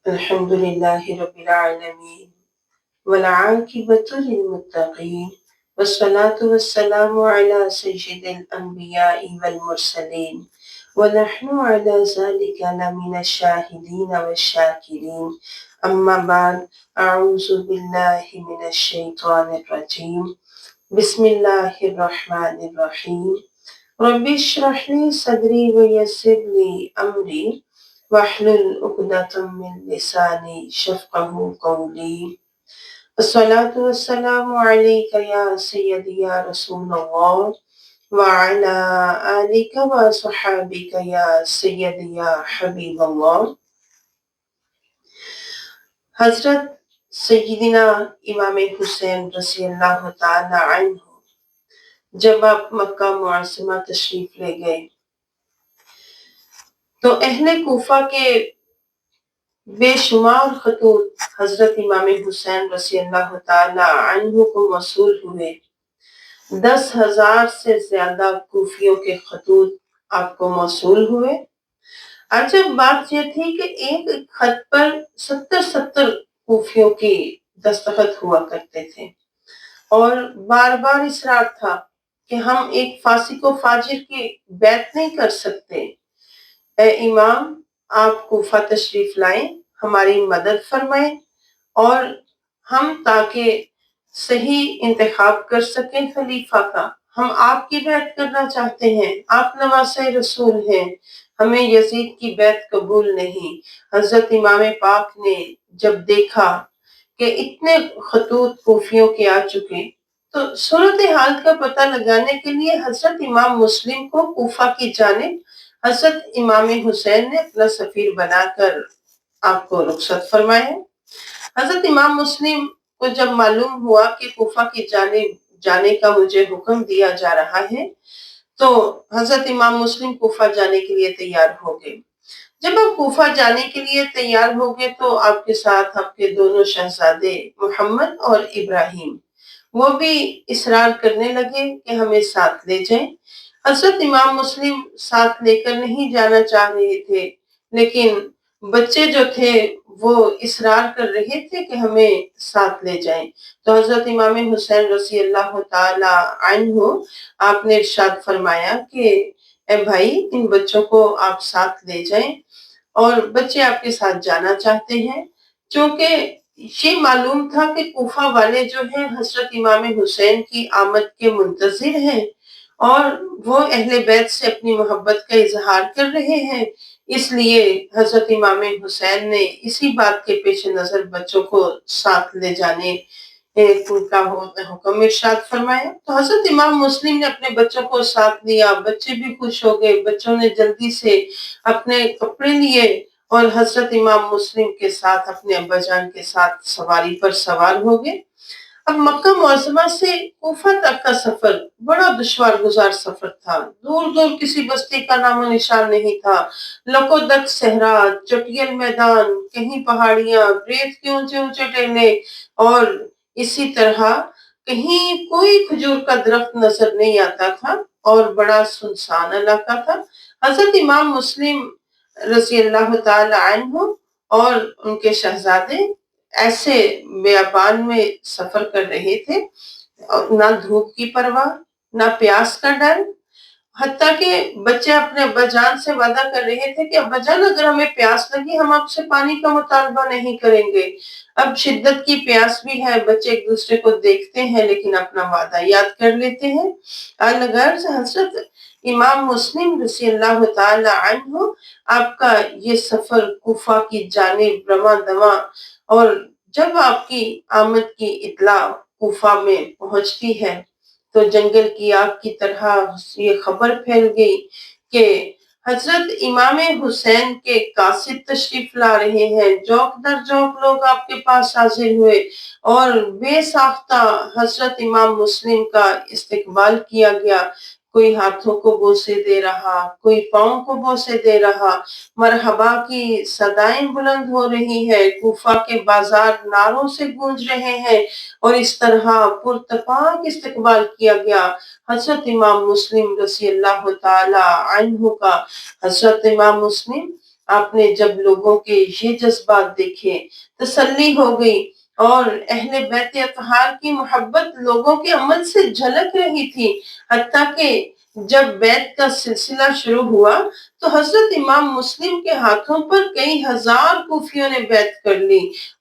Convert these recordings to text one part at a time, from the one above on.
الحمد لله رب العالمين والعاقبة للمتقين والصلاة والسلام على سيد الأنبياء والمرسلين ونحن على ذلك لمن الشاهدين والشاكرين. أما بعد، أعوذ بالله من الشيطان الرجيم. بسم الله الرحمن الرحيم. رب اشرح لي صدري ويسر لي أمري واحلل عقدة من لساني يفقهوا قولي. الصلاة والسلام عليك يا سيدي يا رسول الله وعلى آلك وصحابك يا سيدي يا حبیب اللہ. حضرت سیدنا امام حسین رضی اللہ تعالی عنہ جب آپ مکہ معظمہ تشریف لے گئے تو اہل کوفہ کے بے شمار خطوط حضرت امام حسین رضی اللہ تعالی عنہ کو موصول ہوئے. 10,000 سے زیادہ کوفیوں کے خطوط آپ کو موصول ہوئے. عجب بات یہ تھی کہ ایک خط پر 70 کوفیوں کی دستخط ہوا کرتے تھے اور بار بار اصرار تھا کہ ہم ایک فاسق و فاجر کی بیعت نہیں کر سکتے. اے امام، آپ کوفہ تشریف لائیں، ہماری مدد فرمائیں اور ہم تاکہ صحیح انتخاب کر سکیں خلیفہ کا. ہم آپ کی بیعت کرنا چاہتے ہیں، آپ نواسۂ رسول ہیں، ہمیں یزید کی بیعت قبول نہیں. حضرت امام پاک نے جب دیکھا کہ اتنے خطوط کوفیوں کے آ چکے تو صورتحال کا پتہ لگانے کے لیے حضرت امام مسلم کو کوفہ کی جانب حضرت امام حسین نے اپنا سفیر بنا کر آپ کو رخصت فرمایا. حضرت امام مسلم کو جب معلوم ہوا کہ کوفہ کی جانب جانے کا مجھے حکم دیا جا رہا ہے تو حضرت امام مسلم کوفہ جانے کے لیے تیار ہو گئے. جب آپ کوفہ جانے کے لیے تیار ہو گئے تو آپ کے ساتھ آپ کے دونوں شہزادے محمد اور ابراہیم وہ بھی اصرار کرنے لگے کہ ہمیں ساتھ لے جائیں. حضرت امام مسلم ساتھ لے کر نہیں جانا چاہ رہے تھے، لیکن بچے جو تھے وہ اصرار کر رہے تھے کہ ہمیں ساتھ لے جائیں. تو حضرت امام حسین رضی اللہ تعالی عنہ آپ نے ارشاد فرمایا کہ اے بھائی، ان بچوں کو آپ ساتھ لے جائیں اور بچے آپ کے ساتھ جانا چاہتے ہیں. چونکہ یہ معلوم تھا کہ کوفہ والے جو ہیں حضرت امام حسین کی آمد کے منتظر ہیں اور وہ اہل بیت سے اپنی محبت کا اظہار کر رہے ہیں، اس لیے حضرت امام حسین نے اسی بات کے پیش نظر بچوں کو ساتھ لے جانے کا حکم ارشاد فرمایا. تو حضرت امام مسلم نے اپنے بچوں کو ساتھ لیا، بچے بھی خوش ہو گئے. بچوں نے جلدی سے اپنے کپڑے لیے اور حضرت امام مسلم کے ساتھ اپنے ابا جان کے ساتھ سواری پر سوار ہو گئے. اب مکہ معظمہ سے کوفہ تک کا سفر بڑا دشوار گزار سفر تھا. دور دور کسی بستی کا نام و نشان نہیں تھا. لکو دک صحرا، چٹیل میدان، کہیں پہاڑیاں، ریت کے اونچے اونچے ٹیلے اور اسی طرح کہیں کوئی کھجور کا درخت نظر نہیں آتا تھا اور بڑا سنسان علاقہ تھا. حضرت امام مسلم رضی اللہ تعالی عنہ اور ان کے شہزادے ایسے بیابان میں سفر کر رہے تھے، نہ دھوپ کی پرواہ، نہ پیاس کا ڈر. حتیٰ کہ بچے اپنے ابا جان سے وعدہ کر رہے تھے کہ ابا جان اگر ہمیں پیاس لگی ہم آپ سے پانی کا مطالبہ نہیں کریں گے. اب شدت کی پیاس بھی ہے، بچے ایک دوسرے کو دیکھتے ہیں لیکن اپنا وعدہ یاد کر لیتے ہیں. الغرض حضرت امام مسلم رضی اللہ تعالی عنہ آپ کا یہ سفر کوفہ کی جانب رواں دواں، اور جب آپ کی آمد کی اطلاع کوفہ میں پہنچتی ہے تو جنگل کی آگ کی طرح یہ خبر پھیل گئی کہ حضرت امام حسین کے قاصد تشریف لا رہے ہیں. جوک در جوک لوگ آپ کے پاس حاضر ہوئے اور بے ساختہ حضرت امام مسلم کا استقبال کیا گیا. کوئی ہاتھوں کو بوسے دے رہا، کوئی پاؤں کو بوسے دے رہا، مرحبا کی صدائیں بلند ہو رہی ہے، کوفہ کے بازار نعروں سے گونج رہے ہیں اور اس طرح پرتپاک استقبال کیا گیا حضرت امام مسلم رضی اللہ تعالی عنہ کا. حضرت امام مسلم آپ نے جب لوگوں کے یہ جذبات دیکھے تسلی ہو گئی، اور اہل بیت اطہار کی محبت لوگوں کے عمل سے جھلک رہی تھی، حتیٰ کہ جب بیت کا سلسلہ شروع ہوا تو حضرت امام مسلم کے ہاتھوں پر کئی ہزار کوفیوں نے بیعت کر لی،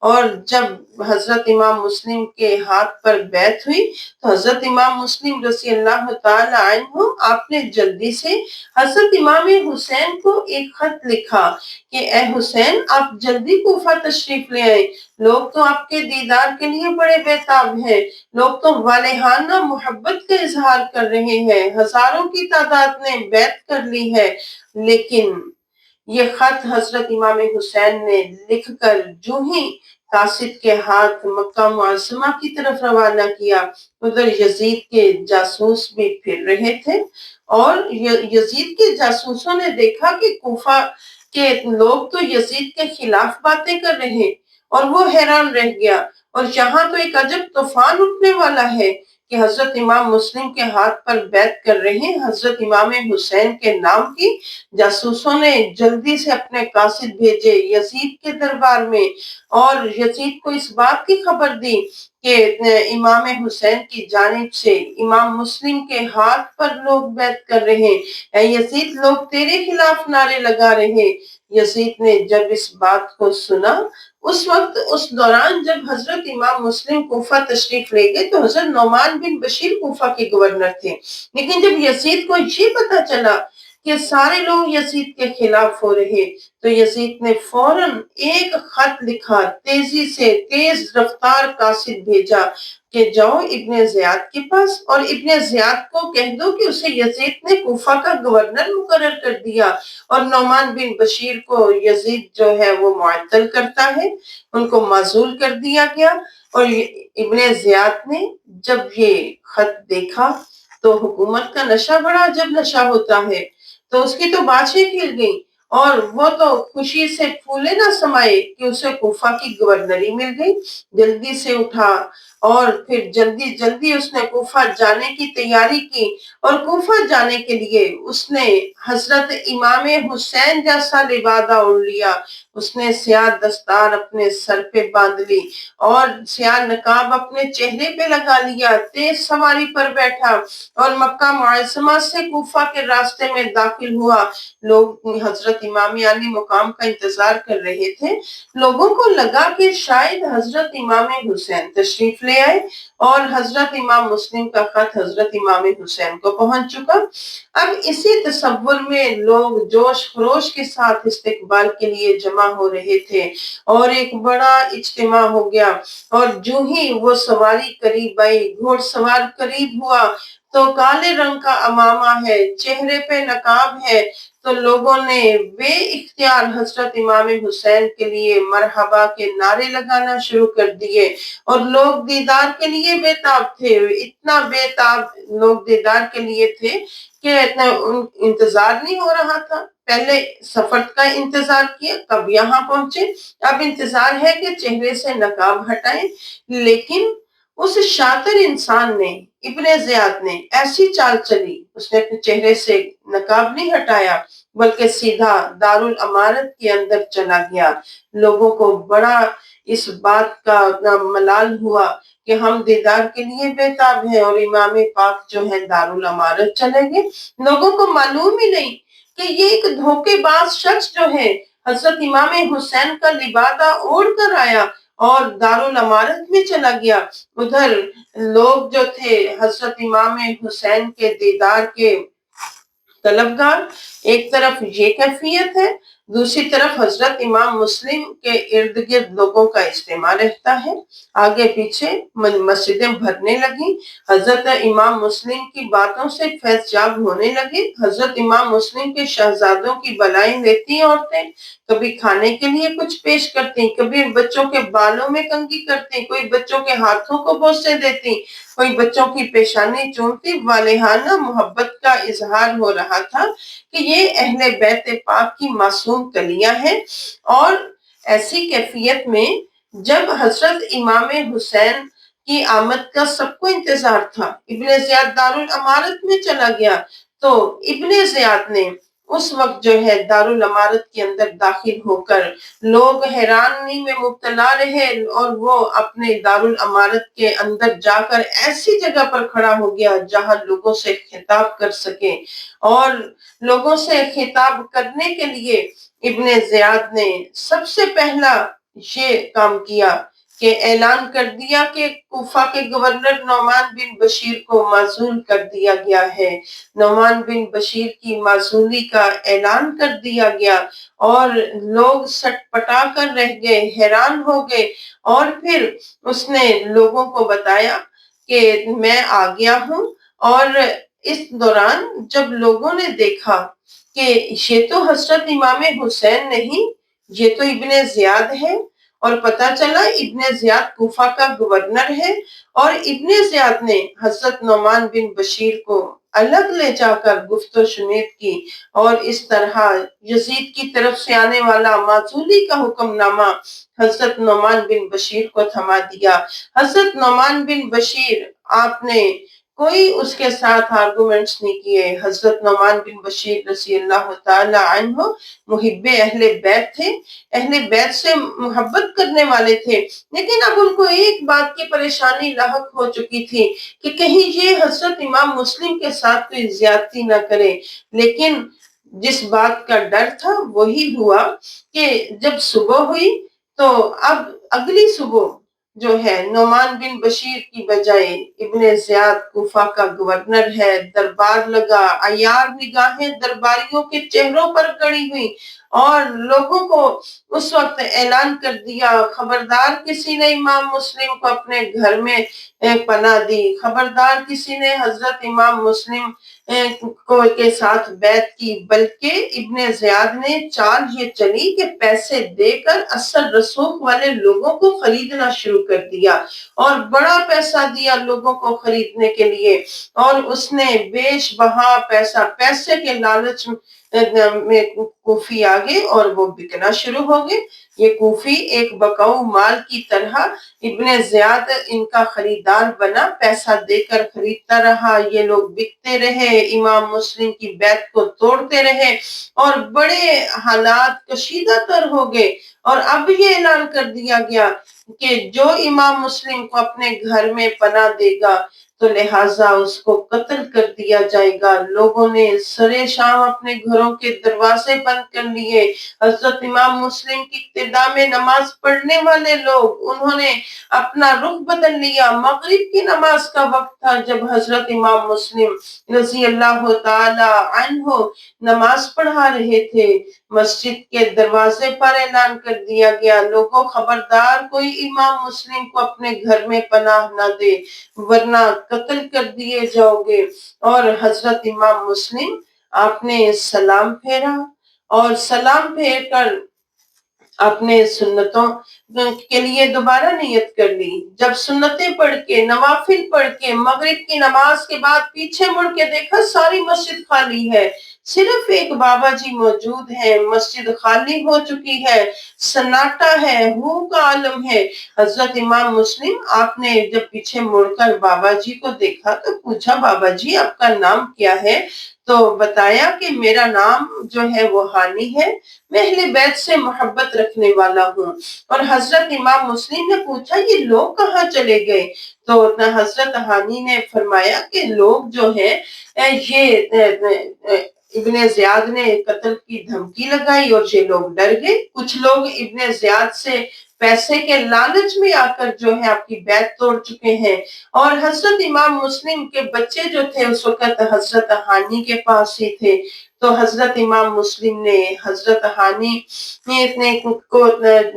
اور جب حضرت امام مسلم کے ہاتھ پر بیعت ہوئی تو حضرت امام مسلم رضی اللہ تعالی عنہ آپ نے جلدی سے حضرت امام حسین کو ایک خط لکھا کہ اے حسین، آپ جلدی کوفہ تشریف لے آئیں، لوگ تو آپ کے دیدار کے لیے بڑے بےتاب ہیں، لوگ تو والہانہ محبت کا اظہار کر رہے ہیں، ہزاروں کی تعداد نے بیعت کر لی ہے۔ لیکن یہ خط حضرت امام حسین نے لکھ کر جو ہی قاصد کے ہاتھ مکہ معظمہ کی طرف روانہ کیا، ادھر یزید کے جاسوس بھی پھر رہے تھے، اور یزید کے جاسوسوں نے دیکھا کہ کوفہ کے لوگ تو یزید کے خلاف باتیں کر رہے، اور وہ حیران رہ گیا، اور یہاں تو ایک عجب طوفان اٹھنے والا ہے کہ حضرت امام مسلم کے ہاتھ پر بیعت کر رہے حضرت امام حسین کے نام کی جاسوسوں نے جلدی سے اپنے قاصد بھیجے یزید کے دربار میں، اور یزید کو اس بات کی خبر دی کہ امام حسین کی جانب سے امام مسلم کے ہاتھ پر لوگ بیعت کر رہے، اے یزید، لوگ تیرے خلاف نعرے لگا رہے۔ یزید نے جب اس بات کو سنا، اس دوران جب حضرت امام مسلم کوفہ تشریف لے گئے تو حضرت نعمان بن بشیر کوفہ کے گورنر تھے، لیکن جب یزید کو یہ پتا چلا کہ سارے لوگ یزید کے خلاف ہو رہے تو یزید نے فوراً ایک خط لکھا، تیزی سے تیز رفتار قاصد بھیجا کہ جاؤ ابن زیاد کے پاس اور ابن زیاد کو کہہ دو کہ اسے یزید نے کوفہ کا گورنر مقرر کر دیا، اور نعمان بن بشیر کو یزید جو ہے وہ معطل کرتا ہے، ان کو معزول کر دیا گیا۔ اور ابن زیاد نے جب یہ خط دیکھا تو حکومت کا نشہ بڑا جب نشہ ہوتا ہے، تو اس کی تو باتیں کھل گئیں، اور وہ تو خوشی سے پھولے نہ سمائے کہ اسے کوفہ کی گورنری مل گئی۔ جلدی سے اٹھا اور پھر جلدی جلدی اس نے کوفہ جانے کی تیاری کی، اور کوفہ جانے کے لیے اس نے حضرت امام حسین جیسا لبادہ اوڑھ لیا، اس نے سیاہ دستار اپنے سر پہ باندھ لی اور سیاہ نقاب اپنے چہرے پہ لگا لیا، تیز سواری پر بیٹھا اور مکہ معظمہ سے کوفہ کے راستے میں داخل ہوا۔ لوگ حضرت امام علی مقام کا انتظار کر رہے تھے، لوگوں کو لگا کہ شاید حضرت امام حسین تشریف لے آئے، اور حضرت امام مسلم کا خط حضرت امام حسین کو پہنچ چکا۔ اب اسی تصور میں لوگ جوش خروش کے ساتھ استقبال کے لیے جمع ہو رہے تھے، اور ایک بڑا اجتماع ہو گیا، اور جو ہی وہ سواری قریب آئی، گھوڑ سوار قریب ہوا تو کالے رنگ کا عمامہ ہے، چہرے پہ نقاب ہے، تو لوگوں نے بے اختیار حضرت امام حسین کے لیے مرحبا کے نعرے لگانا شروع کر دیے، اور لوگ دیدار کے لیے بےتاب تھے، اتنا بےتاب لوگ دیدار کے لیے تھے کہ اتنا انتظار نہیں ہو رہا تھا۔ پہلے سفر کا انتظار کیا، کب یہاں پہنچے، اب انتظار ہے کہ چہرے سے نقاب ہٹائیں، لیکن اس شاطر انسان نے، ابن زیاد نے ایسی چال چلی، اس نے اپنے چہرے سے نقاب نہیں ہٹایا بلکہ سیدھا دارالامارت کے اندر چلا گیا۔ لوگوں کو بڑا اس بات کا ملال ہوا کہ ہم دیدار کے لیے بےتاب ہیں اور امام پاک جو ہے دارالامارت چلیں گے۔ لوگوں کو معلوم ہی نہیں کہ یہ ایک دھوکے باز شخص جو ہے حضرت امام حسین کا لبادہ اوڑھ کر آیا اور دارالامارت میں چلا گیا۔ ادھر لوگ جو تھے حضرت امام حسین کے دیدار کے طلبگار، ایک طرف یہ کیفیت ہے، دوسری طرف حضرت امام مسلم کے ارد گرد لوگوں کا اجتماع رہتا ہے، آگے پیچھے مسجدیں بھرنے لگیں، حضرت امام مسلم کی باتوں سے فیض یاب ہونے لگے، حضرت امام مسلم کے شہزادوں کی بلائیں لیتی عورتیں، کبھی کھانے کے لیے کچھ پیش کرتی، کبھی بچوں کے بالوں میں کنگھی کرتی، کوئی بچوں کے ہاتھوں کو بوسے دیتی، کوئی بچوں کی پیشانی چومتی، والہانہ محبت کا اظہار ہو رہا تھا کہ یہ اہل بیت پاک کی معصوم کلیاں ہیں۔ اور ایسی کیفیت میں جب حضرت امام حسین کی آمد کا سب کو انتظار تھا، ابن زیاد دارالامارت میں چلا گیا تو ابن زیاد نے اس وقت جو ہے دارل امارت کے اندر داخل ہو کر لوگ حیرانی میں مبتلا رہے، اور وہ اپنے دارالامارت کے اندر جا کر ایسی جگہ پر کھڑا ہو گیا جہاں لوگوں سے خطاب کر سکے، اور لوگوں سے خطاب کرنے کے لیے ابن زیاد نے سب سے پہلا یہ کام کیا کہ اعلان کر دیا کہ کوفہ کے گورنر نعمان بن بشیر کو معزول کر دیا گیا ہے۔ نعمان بن بشیر کی معزولی کا اعلان کر دیا گیا، اور لوگ سٹ پٹا کر رہ گئے، حیران ہو گئے، اور پھر اس نے لوگوں کو بتایا کہ میں آ گیا ہوں۔ اور اس دوران جب لوگوں نے دیکھا کہ یہ تو حضرت امام حسین نہیں، یہ تو ابن زیاد ہے، اور پتہ چلا ابن زیاد کوفہ کا گورنر ہے، اور ابن زیاد نے حضرت نعمان بن بشیر کو الگ لے جا کر گفت و شنید کی، اور اس طرح یزید کی طرف سے آنے والا معزولی کا حکم نامہ حضرت نعمان بن بشیر کو تھما دیا۔ حضرت نعمان بن بشیر، آپ نے کوئی اس کے ساتھ آرگومنٹس نہیں کیے۔ حضرت نعمان بن بشیر رضی اللہ تعالی عنہ محب اہل بیت تھے، اہل بیت سے محبت کرنے والے تھے، لیکن اب ان کو ایک بات کی پریشانی لاحق ہو چکی تھی کہ کہیں یہ حضرت امام مسلم کے ساتھ کوئی زیادتی نہ کرے۔ لیکن جس بات کا ڈر تھا وہی ہوا کہ جب صبح ہوئی تو اب اگلی صبح جو ہے نعمان بن بشیر کی بجائے ابن زیاد کوفہ کا گورنر ہے، دربار لگا، عیار نگاہیں درباریوں کے چہروں پر گڑی ہوئی، اور لوگوں کو اس وقت اعلان کر دیا، خبردار کسی نے امام مسلم کو اپنے گھر میں پناہ دی، خبردار کسی نے حضرت امام مسلم کے ساتھ بیعت کی، بلکہ ابن زیاد نے چال یہ چلی کہ پیسے دے کر اثر رسوخ والے لوگوں کو خریدنا شروع کر دیا، اور بڑا پیسہ دیا لوگوں کو خریدنے کے لیے، اور اس نے بیش بہا پیسے کے لالچ میں کوفی آگے اور وہ بکنا شروع ہو گئے۔ یہ کوفی ایک بکاؤ مال کی طرح ابن زیاد ان کا خریدار بنا، پیسہ دے کر خریدتا رہا، یہ لوگ بکتے رہے، امام مسلم کی بیعت کو توڑتے رہے، اور بڑے حالات کشیدہ تر ہو گئے۔ اور اب یہ اعلان کر دیا گیا کہ جو امام مسلم کو اپنے گھر میں پناہ دے گا تو لہٰذا اس کو قتل کر دیا جائے گا۔ لوگوں نے سرے شام اپنے گھروں کے دروازے بند کر لیے۔ حضرت امام مسلم کی ابتدا میں نماز پڑھنے والے لوگ، انہوں نے اپنا رخ بدل لیا۔ مغرب کی نماز کا وقت تھا جب حضرت امام مسلم رضی اللہ تعالی عنہ نماز پڑھا رہے تھے، مسجد کے دروازے پر اعلان کر دیا گیا، لوگوں خبردار کوئی امام مسلم کو اپنے گھر میں پناہ نہ دے ورنہ قتل کر دیے جاؤ گے۔ اور حضرت امام مسلم، آپ نے سلام پھیرا، اور سلام پھیر کر اپنے سنتوں کے لیے دوبارہ نیت کر لی۔ جب سنتیں پڑھ کے، نوافل پڑھ کے، مغرب کی نماز کے بعد پیچھے مڑ کے دیکھا ساری مسجد خالی ہے، صرف ایک بابا جی موجود ہیں، مسجد خالی ہو چکی ہے، سناٹا ہے، ہو کا عالم ہے۔ حضرت امام مسلم، آپ نے جب پیچھے مڑ کر بابا جی کو دیکھا تو پوچھا، بابا جی آپ کا نام کیا ہے؟ تو بتایا کہ میرا نام جو ہے وہ ہانی ہے، میں اہل بیت سے محبت رکھنے والا ہوں۔ اور حضرت امام مسلم نے پوچھا یہ لوگ کہاں چلے گئے؟ تو حضرت ہانی نے فرمایا کہ لوگ جو ہے یہ ابن زیاد نے قتل کی دھمکی لگائی اور یہ لوگ ڈر گئے۔ کچھ لوگ ابن زیاد سے پیسے کے لالچ میں آ کر جو ہے آپ کی بیعت توڑ چکے ہیں، اور حضرت امام مسلم کے بچے جو تھے اس وقت حضرت ہانی کے پاس ہی تھے، تو حضرت امام مسلم نے حضرت ہانی کو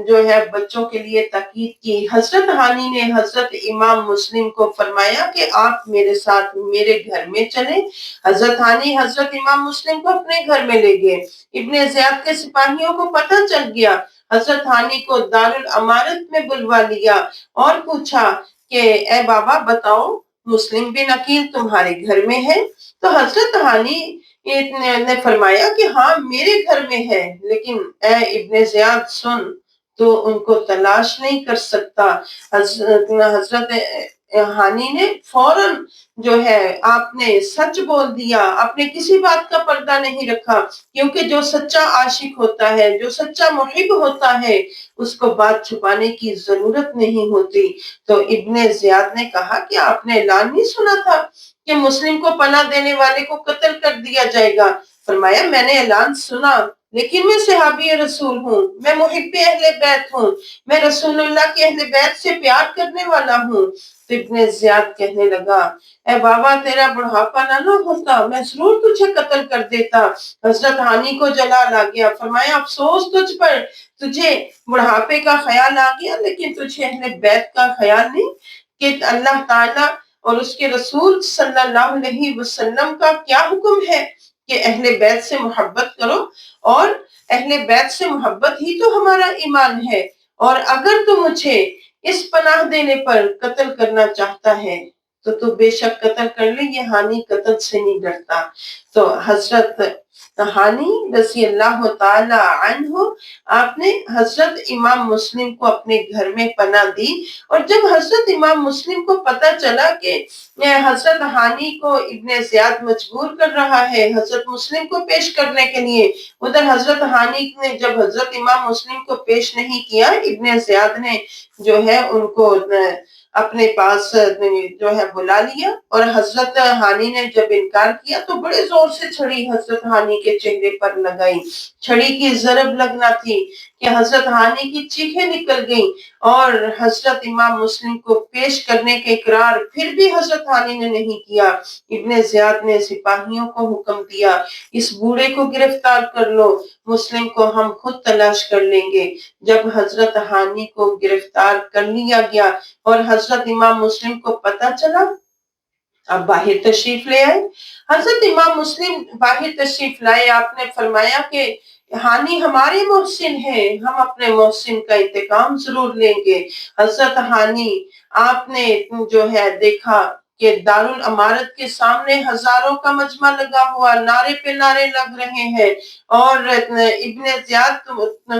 جو ہے بچوں کے لیے تاکید کی۔ حضرت ہانی نے حضرت امام مسلم کو فرمایا کہ آپ میرے ساتھ میرے گھر میں چلیں۔ حضرت ہانی حضرت امام مسلم کو اپنے گھر میں لے گئے۔ ابن زیاد کے سپاہیوں کو پتہ چل گیا، حضرت ہانی کو دارالامارت میں بلوا لیا اور پوچھا کہ اے بابا بتاؤ، مسلم بن عقیل تمہارے گھر میں ہے؟ تو حضرت ہانی نے فرمایا کہ ہاں میرے گھر میں ہے، لیکن اے ابن زیاد سن، تو ان کو تلاش نہیں کر سکتا۔ حضرت ہانی نے فوراً جو ہے آپ نے سچ بول دیا، آپ نے کسی بات کا پردہ نہیں رکھا، کیونکہ جو سچا عاشق ہوتا ہے، جو سچا محب ہوتا ہے، اس کو بات چھپانے کی ضرورت نہیں ہوتی۔ تو ابن زیاد نے کہا کہ آپ نے اعلان نہیں سنا تھا کہ مسلم کو پناہ دینے والے کو قتل کر دیا جائے گا؟ فرمایا میں نے اعلان سنا، لیکن میں صحابی رسول ہوں، میں محب اہل بیت ہوں، میں رسول اللہ کے اہل بیت سے پیار کرنے والا ہوں۔ تو ابن زیاد کہنے لگا اے بابا تیرا بڑھاپا نہ ہوتا میں ضرور تجھے قتل کر دیتا۔ حضرت ہانی کو جلال آ گیا، فرمایا افسوس تجھ پر، تجھے بڑھاپے کا خیال آ گیا لیکن تجھے اہل بیت کا خیال نہیں، کہ اللہ تعالیٰ اور اس کے رسول صلی اللہ علیہ وسلم کا کیا حکم ہے کہ اہل بیت سے محبت کرو، اور اہل بیت سے محبت ہی تو ہمارا ایمان ہے، اور اگر تو مجھے اس پناہ دینے پر قتل کرنا چاہتا ہے تو بے شک قتل کر لے، یہ ہانی قتل سے نہیں ڈرتا۔ تو حضرت ہانی رضی اللہ تعالی عنہ، آپ نے حضرت امام مسلم کو اپنے گھر میں پناہ دی، اور جب حضرت امام مسلم کو پتا چلا کہ حضرت ہانی کو ابن زیاد مجبور کر رہا ہے حضرت مسلم کو پیش کرنے کے لیے، ادھر حضرت ہانی نے جب حضرت امام مسلم کو پیش نہیں کیا، ابن زیاد نے جو ہے ان کو اپنے پاس جو ہے بلا لیا، اور حضرت ہانی نے جب انکار کیا تو بڑے زور سے چھڑی حضرت ہانی کے چہرے پر لگائی، چھڑی کی ضرب لگنا تھی کہ حضرت ہانی کی چیخیں نکل گئیں، اور حضرت امام مسلم کو پیش کرنے کے اقرار پھر بھی حضرت ہانی نے نہیں کیا۔ ابن زیاد نے سپاہیوں کو حکم دیا اس بوڑھے کو گرفتار کر لو، مسلم کو ہم خود تلاش کر لیں گے۔ جب حضرت ہانی کو گرفتار کر لیا گیا اور حضرت امام مسلم کو پتا چلا، اب باہر تشریف لے آئے۔ حضرت امام مسلم باہر تشریف لائے، آپ نے فرمایا کہ ہانی ہمارے محسن ہیں، ہم اپنے محسن کا انتقام ضرور لیں گے۔ حضرت ہانی، آپ نے جو ہے دیکھا کہ دارالامارت کے سامنے ہزاروں کا مجمع لگا ہوا، نعرے پہ نعرے لگ رہے ہیں، اور ابن زیاد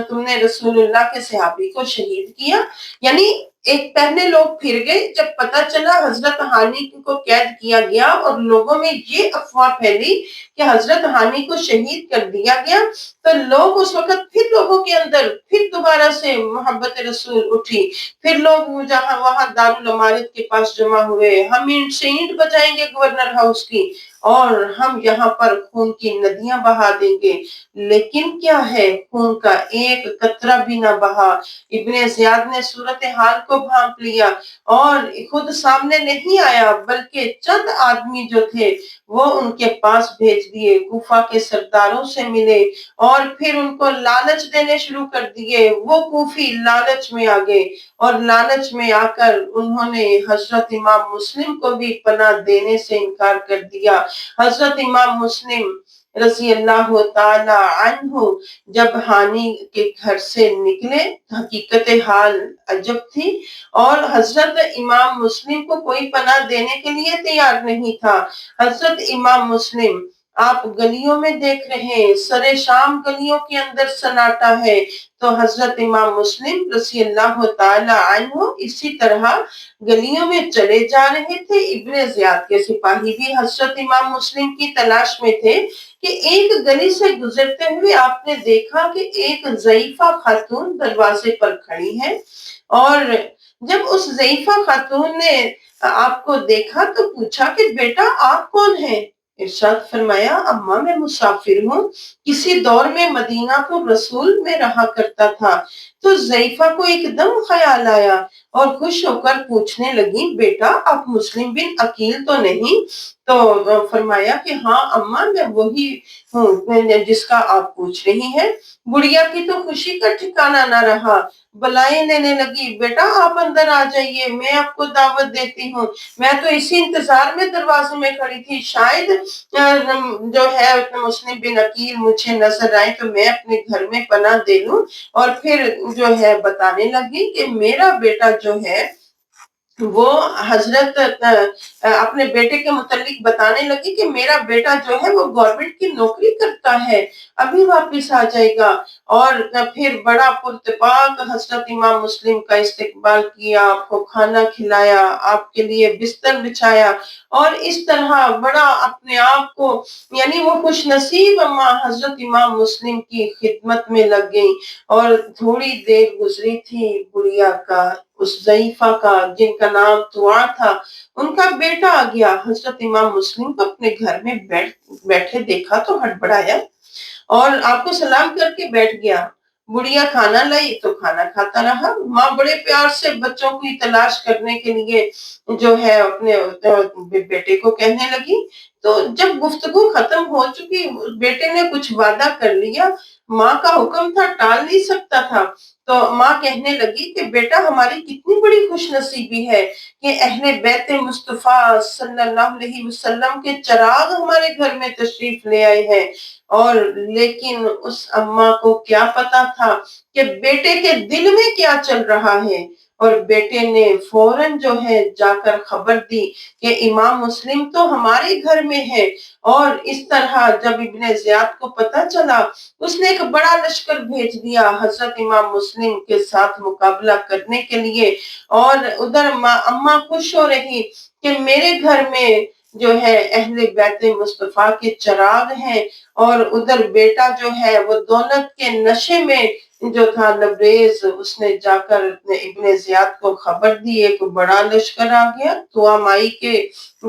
تم نے رسول اللہ کے صحابی کو شہید کیا۔ یعنی ایک پہلے لوگ پھر گئے، جب پتا چلا حضرت ہانی کو قید کیا گیا اور لوگوں میں یہ افواہ پھیلی کہ حضرت ہانی کو شہید کر دیا گیا، تو لوگ اس وقت پھر لوگوں کے اندر پھر دوبارہ سے محبت رسول اٹھی، پھر لوگ جہاں وہاں دارالامارت کے پاس جمع ہوئے، ہم اینٹ سے اینٹ بجائیں گے گورنر ہاؤس کی، اور ہم یہاں پر خون کی ندیاں بہا دیں گے۔ لیکن کیا ہے، خون کا ایک قطرہ بھی نہ بہا۔ ابن زیاد نے صورتحال کو بھانپ لیا اور خود سامنے نہیں آیا، بلکہ چند آدمی جو تھے وہ ان کے پاس بھیج دیے، کوفہ کے سرداروں سے ملے اور پھر ان کو لالچ دینے شروع کر دیے۔ وہ کوفی لالچ میں آ گئے، اور لالچ میں آ کر انہوں نے حضرت امام مسلم کو بھی پناہ دینے سے انکار کر دیا۔ حضرت امام مسلم رضی اللہ تعالی عنہ جب ہانی کے گھر سے نکلے، حقیقت حال عجب تھی، اور حضرت امام مسلم کو کوئی پناہ دینے کے لیے تیار نہیں تھا۔ حضرت امام مسلم، آپ گلیوں میں دیکھ رہے ہیں، سرے شام گلیوں کے اندر سناٹا ہے، تو حضرت امام مسلم رضی اللہ تعالی عنہ اسی طرح گلیوں میں چلے جا رہے تھے۔ ابن زیاد کے سپاہی بھی حضرت امام مسلم کی تلاش میں تھے کہ ایک گلی سے گزرتے ہوئے آپ نے دیکھا کہ ایک ضعیفہ خاتون دروازے پر کھڑی ہے، اور جب اس ضعیفہ خاتون نے آپ کو دیکھا تو پوچھا کہ بیٹا آپ کون ہیں؟ ارشاد فرمایا اماں میں مسافر ہوں، کسی دور میں مدینہ کو رسول میں رہا کرتا تھا۔ تو ضعیفہ کو ایک دم خیال آیا اور خوش ہو کر پوچھنے لگی بیٹا آپ مسلم بن عقیل تو نہیں؟ تو فرمایا کہ ہاں اماں میں وہی ہوں جس کا آپ پوچھ رہی ہیں۔ بڑھیا کی تو خوشی کا ٹھکانہ نہ رہا، بلائیں دینے لگی بیٹا آپ اندر آ جائیے، میں آپ کو دعوت دیتی ہوں، میں تو اسی انتظار میں دروازے میں کھڑی تھی، شاید جو ہے مسلم بن عقیل مجھے نظر آئے تو میں اپنے گھر میں پناہ دے لوں۔ اور پھر جو ہے بتانے لگی کہ میرا بیٹا جو ہے وہ حضرت اپنے بیٹے کے متعلق بتانے لگی کہ میرا بیٹا جو ہے وہ گورنمنٹ کی نوکری کرتا ہے، ابھی واپس آ جائے گا۔ اور پھر بڑا پرتپاک حضرت امام مسلم کا استقبال کیا، آپ کو کھانا کھلایا، آپ کے لیے بستر بچھایا، اور اس طرح بڑا اپنے آپ کو، یعنی وہ خوش نصیب اماں حضرت امام مسلم کی خدمت میں لگ گئی۔ اور تھوڑی دیر گزری تھی، گڑیا کا، اس ضعیفہ کا جن کا نام دعا تھا، ان کا بیٹا آ گیا، حضرت امام مسلم کو اپنے گھر میں بیٹھے دیکھا تو ہڑبڑایا اور آپ کو سلام کر کے بیٹھ گیا۔ بڑھیا کھانا لائی تو کھانا کھاتا رہا۔ ماں بڑے پیار سے بچوں کی تلاش کرنے کے لیے جو ہے اپنے بیٹے کو کہنے لگی۔ تو جب گفتگو ختم ہو چکی، بیٹے نے کچھ وعدہ کر لیا، ماں کا حکم تھا، ٹال نہیں سکتا تھا۔ تو ماں کہنے لگی کہ بیٹا ہماری کتنی بڑی خوش نصیبی ہے کہ اہل بیت مصطفیٰ صلی اللہ علیہ وسلم کے چراغ ہمارے گھر میں تشریف لے آئے ہیں۔ اور لیکن اس اماں کو کیا پتا تھا کہ بیٹے کے دل میں کیا چل رہا ہے، اور بیٹے نے فوراً جو ہے جا کر خبر دی کہ امام مسلم تو ہمارے گھر میں ہے۔ اور اس طرح جب ابن زیاد کو پتا چلا، اس نے ایک بڑا لشکر بھیج دیا حضرت امام مسلم کے ساتھ مقابلہ کرنے کے لیے۔ اور ادھر اماں خوش ہو رہی کہ میرے گھر میں جو ہے اہل بیت مصطفیٰ کے چراغ ہیں، اور ادھر بیٹا جو ہے وہ دولت کے نشے میں جو تھا لبریز، اس نے جا کر ابن زیاد کو خبر دی، ایک بڑا لشکر آ گیا۔ تو مائی کے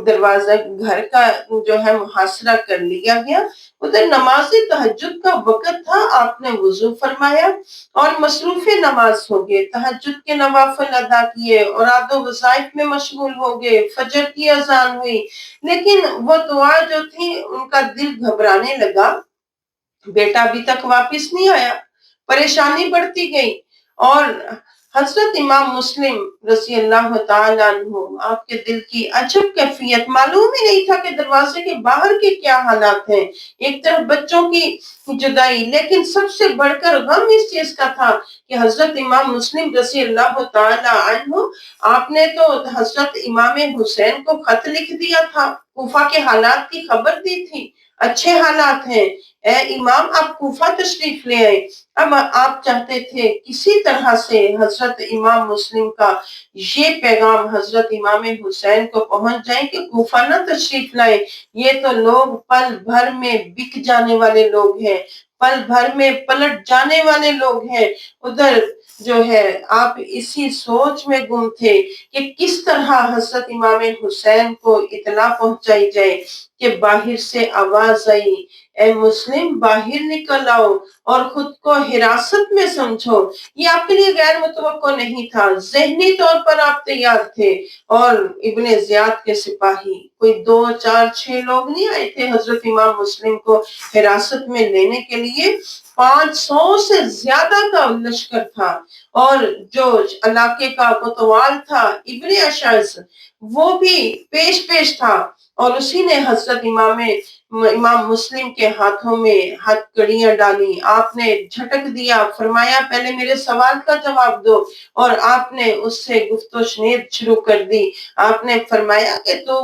دروازہ گھر کا جو ہے محاصرہ کر لیا گیا۔ ادھر نماز تہجد کا وقت تھا، آپ نے وضو فرمایا اور مصروف نماز ہو گئے، تہجد کے نوافل ادا کیے، اوراد و وظائف میں مشغول ہو گئے، فجر کی اذان ہوئی، لیکن وہ دعا جو تھی ان کا دل گھبرانے لگا، بیٹا ابھی تک واپس نہیں آیا، پریشانی بڑھتی گئی۔ اور حضرت امام مسلم رضی اللہ تعالیٰ عنہ، آپ کے دل کی عجب کیفیت، معلوم ہی نہیں تھا کہ دروازے کے باہر کے کیا حالات ہیں۔ ایک طرف بچوں کی جدائی، لیکن سب سے بڑھ کر غم اس چیز کا تھا کہ حضرت امام مسلم رضی اللہ تعالیٰ عنہ، آپ نے تو حضرت امام حسین کو خط لکھ دیا تھا، کوفہ کے حالات کی خبر دی تھی، اچھے حالات ہیں، اے امام آپ کوفہ تشریف لے آئے۔ اب آپ چاہتے تھے کسی طرح سے حضرت امام مسلم کا یہ پیغام حضرت امام حسین کو پہنچ جائے کہ کوفہ نہ تشریف لائے، یہ تو لوگ پل بھر میں بک جانے والے لوگ ہیں، پل بھر میں پلٹ جانے والے لوگ ہیں۔ ادھر جو ہے آپ اسی سوچ میں گم تھے کہ کس طرح حضرت امام حسین کو اطلاع پہنچائی جائے کہ باہر سے آواز آئی، اے مسلم باہر نکل آؤ اور خود کو حراست میں سمجھو۔ یہ آپ کے لیے غیر متوقع نہیں تھا، ذہنی طور پر آپ تیار تھے۔ اور ابن زیاد کے سپاہی کوئی 2 4 6 لوگ نہیں آئے تھے حضرت امام مسلم کو حراست میں لینے کے لیے، 500 سے زیادہ کا لشکر تھا۔ اور جو علاقے کا کوتوال تھا ابن اشعث، وہ بھی پیش تھا، اور اسی نے حضرت امام مسلم کے ہاتھوں میں ہتھ کڑیاں ڈالی۔ آپ نے جھٹک دیا، فرمایا پہلے میرے سوال کا جواب دو، اور آپ نے اس سے گفت و شنید شروع کر دی۔ آپ نے فرمایا کہ تو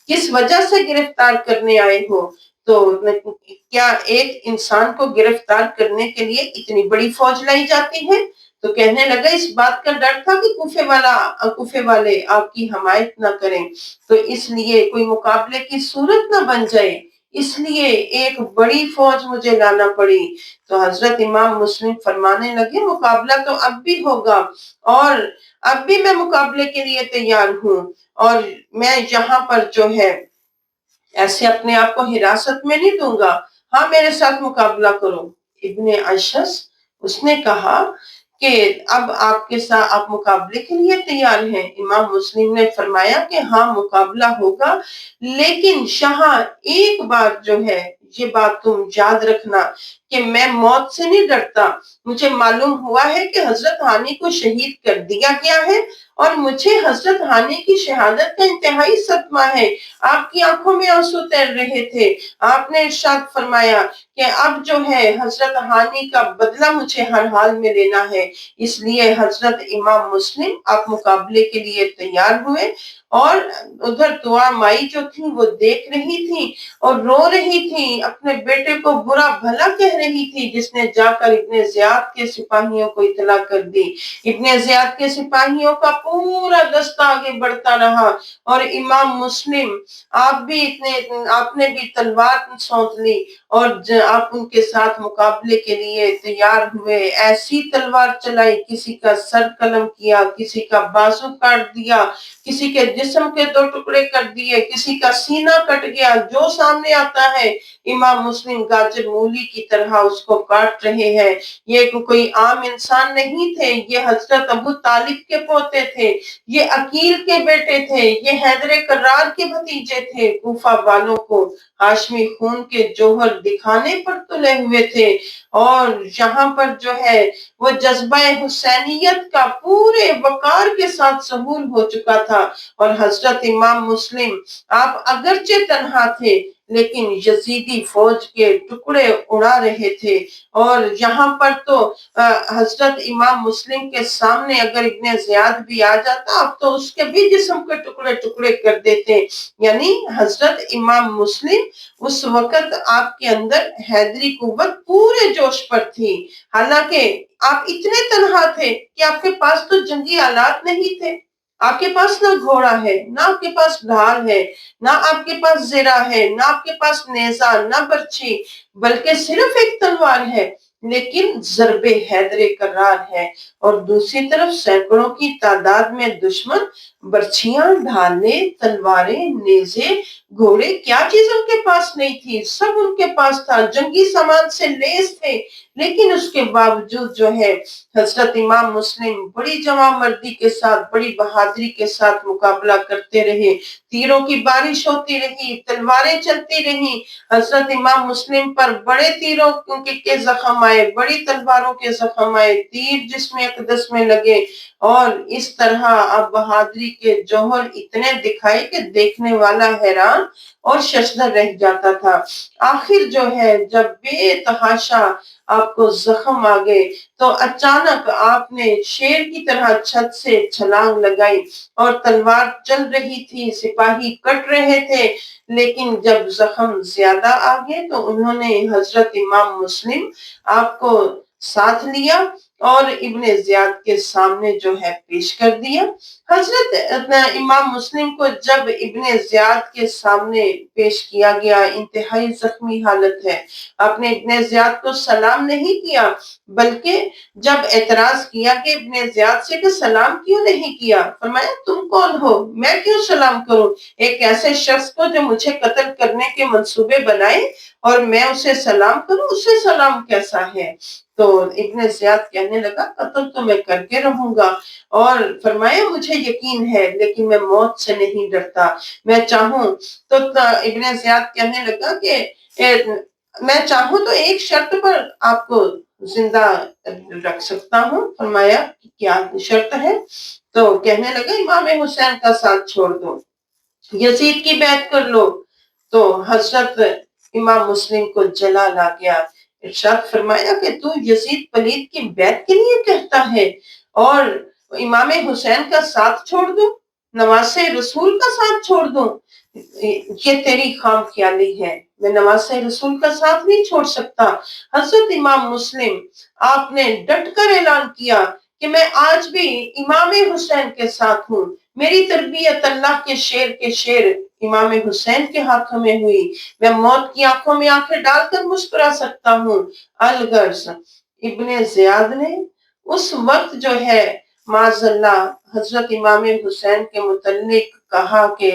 کس وجہ سے گرفتار کرنے آئے ہو؟ تو کیا ایک انسان کو گرفتار کرنے کے لیے اتنی بڑی فوج لائی جاتی ہے؟ تو کہنے لگا اس بات کا ڈر تھا کہ کوفے والے آپ کی حمایت نہ کریں، تو اس لیے کوئی مقابلے کی صورت نہ بن جائے، اس لیے ایک بڑی فوج مجھے لانا پڑی۔ تو حضرت امام مسلم فرمانے لگے مقابلہ تو اب بھی ہوگا، اور اب بھی میں مقابلے کے لیے تیار ہوں، اور میں یہاں پر جو ہے ایسے اپنے آپ کو حراست میں نہیں دوں گا، ہاں میرے ساتھ مقابلہ کرو۔ ابن اشعث، اس نے کہا کہ اب آپ کے ساتھ آپ مقابلے کے لیے تیار ہیں؟ امام مسلم نے فرمایا کہ ہاں مقابلہ ہوگا، لیکن شاہ ایک بات جو ہے، یہ بات تم یاد رکھنا کہ میں موت سے نہیں ڈرتا، مجھے معلوم ہوا ہے کہ حضرت ہانی کو شہید کر دیا گیا ہے، اور مجھے حضرت ہانی کی شہادت کا انتہائی صدمہ ہے۔ آپ کی آنکھوں میں آنسو تیر رہے تھے۔ آپ نے ارشاد فرمایا کہ اب جو ہے حضرت ہانی کا بدلہ مجھے ہر حال میں لینا ہے۔ اس لیے حضرت امام مسلم آپ مقابلے کے لیے تیار ہوئے، اور ادھر دعا مائی جو تھی وہ دیکھ رہی تھی اور رو رہی تھی، اپنے بیٹے کو برا بھلا کہہ رہی تھی، جس نے جا کر ابن زیاد کے سپاہیوں کو اطلاع کر دی۔ ابن زیاد کے سپاہیوں کا پورا دستہ آگے بڑھتا رہا، اور امام مسلم آپ نے بھی تلوار سونت لی، اور آپ ان کے ساتھ مقابلے کے لیے تیار ہوئے۔ ایسی تلوار چلائی، کسی کا سر قلم کیا، کسی کا بازو کاٹ دیا، کسی کے جسم کے 2 ٹکڑے کر دیے، کسی کا سینہ کٹ گیا۔ جو سامنے آتا ہے امام مسلم گاجر مولی کی طرح اس کو کاٹ رہے ہیں۔ یہ کوئی عام انسان نہیں تھے، یہ حضرت ابو طالب کے پوتے تھے، یہ عقیل کے بیٹے تھے، یہ حیدر کرار کے بھتیجے تھے۔ کوفہ والوں کو ہاشمی خون کے جوہر دکھانے پر تلے ہوئے تھے، اور یہاں پر جو ہے وہ جذبہ حسینیت کا پورے وقار کے ساتھ ظہور ہو چکا تھا۔ اور حضرت امام مسلم آپ اگرچہ تنہا تھے، لیکن یزیدی فوج کے ٹکڑے اڑا رہے تھے، اور یہاں پر تو حضرت امام مسلم کے سامنے اگر ابن زیاد بھی آ جاتا، اب تو اس کے بھی جسم کے ٹکڑے ٹکڑے کر دیتے۔ یعنی حضرت امام مسلم اس وقت آپ کے اندر حیدری قوت پورے جوش پر تھی، حالانکہ آپ اتنے تنہا تھے کہ آپ کے پاس تو جنگی آلات نہیں تھے۔ آپ کے پاس نہ گھوڑا ہے، نہ آپ کے پاس ڈھال ہے، نہ آپ کے پاس زرہ ہے، نہ آپ کے پاس نیزہ، نہ برچھی، بلکہ صرف ایک تلوار ہے، لیکن ضرب حیدر کرار ہے، اور دوسری طرف سینکڑوں کی تعداد میں دشمن، برچھیاں، ڈھالیں، تلواریں، نیزے، گھوڑے، کیا چیز ان کے پاس نہیں تھی، سب ان کے پاس تھا، جنگی سامان سے لیس تھے۔ لیکن اس کے باوجود جو ہے حضرت امام مسلم بڑی جواں مردی کے ساتھ، بڑی بہادری کے ساتھ مقابلہ کرتے رہے، تیروں کی بارش ہوتی رہی، تلواریں چلتی رہیں۔ حضرت امام مسلم پر بڑے تیروں کے زخم آئے، بڑی تلواروں کے زخم آئے، تیر جسم اقدس میں لگے، اور اس طرح اب بہادری کے جوہر اتنے دکھائے کہ دیکھنے والا حیران اور ششدر رہ جاتا تھا۔ آخر جو ہے جب بے تحاشا آپ کو زخم آ گئے، تو اچانک آپ نے شیر کی طرح چھت سے چھلانگ لگائی، اور تلوار چل رہی تھی، سپاہی کٹ رہے تھے، لیکن جب زخم زیادہ آ گئے تو انہوں نے حضرت امام مسلم آپ کو ساتھ لیا اور ابن زیاد کے سامنے جو ہے پیش کر دیا۔ حضرت امام مسلم کو جب ابن زیاد کے سامنے پیش کیا گیا، انتہائی زخمی حالت ہے، آپ نے ابن زیاد کو سلام نہیں کیا، بلکہ جب اعتراض کیا کہ ابن زیاد سے کہ سلام کیوں نہیں کیا، فرمایا تم کون ہو، میں کیوں سلام کروں، ایک ایسے شخص کو جو مجھے قتل کرنے کے منصوبے بنائے اور میں اسے سلام کروں، اسے سلام کیسا ہے۔ تو ابن زیاد کہنے لگا قتل تو میں کر کے رہوں گا، اور فرمایا مجھے یقین ہے لیکن میں موت سے نہیں ڈرتا، میں چاہوں تو ابن زیاد کہنے لگا کہ میں چاہوں تو ایک شرط پر آپ کو زندہ رکھ سکتا ہوں۔ فرمایا کیا شرط ہے؟ تو کہنے لگا امام حسین کا ساتھ چھوڑ دو، یزید کی بیعت کر لو۔ تو حضرت امام مسلم کو جلال آ گیا، ارشاد فرمایا کہ تو یزید پلید کی بیعت کے لیے کہتا ہے، اور امام حسین کا ساتھ چھوڑ دوں، نواز رسول کا ساتھ چھوڑ دوں، یہ تیری خام خیالی ہے، میں نواز رسول کا ساتھ نہیں چھوڑ سکتا۔ حضرت امام مسلم آپ نے ڈٹ کر اعلان کیا کہ میں آج بھی امام حسین کے ساتھ ہوں، میری تربیت اللہ کے شیر امام حسین کے ہاتھوں میں ہوئی، میں موت کی آنکھوں میں آنکھیں ڈال کر مسکرا سکتا ہوں۔ الغرض ابن زیاد نے اس وقت جو ہے معاذ اللہ حضرت امام حسین کے متعلق کہا کہ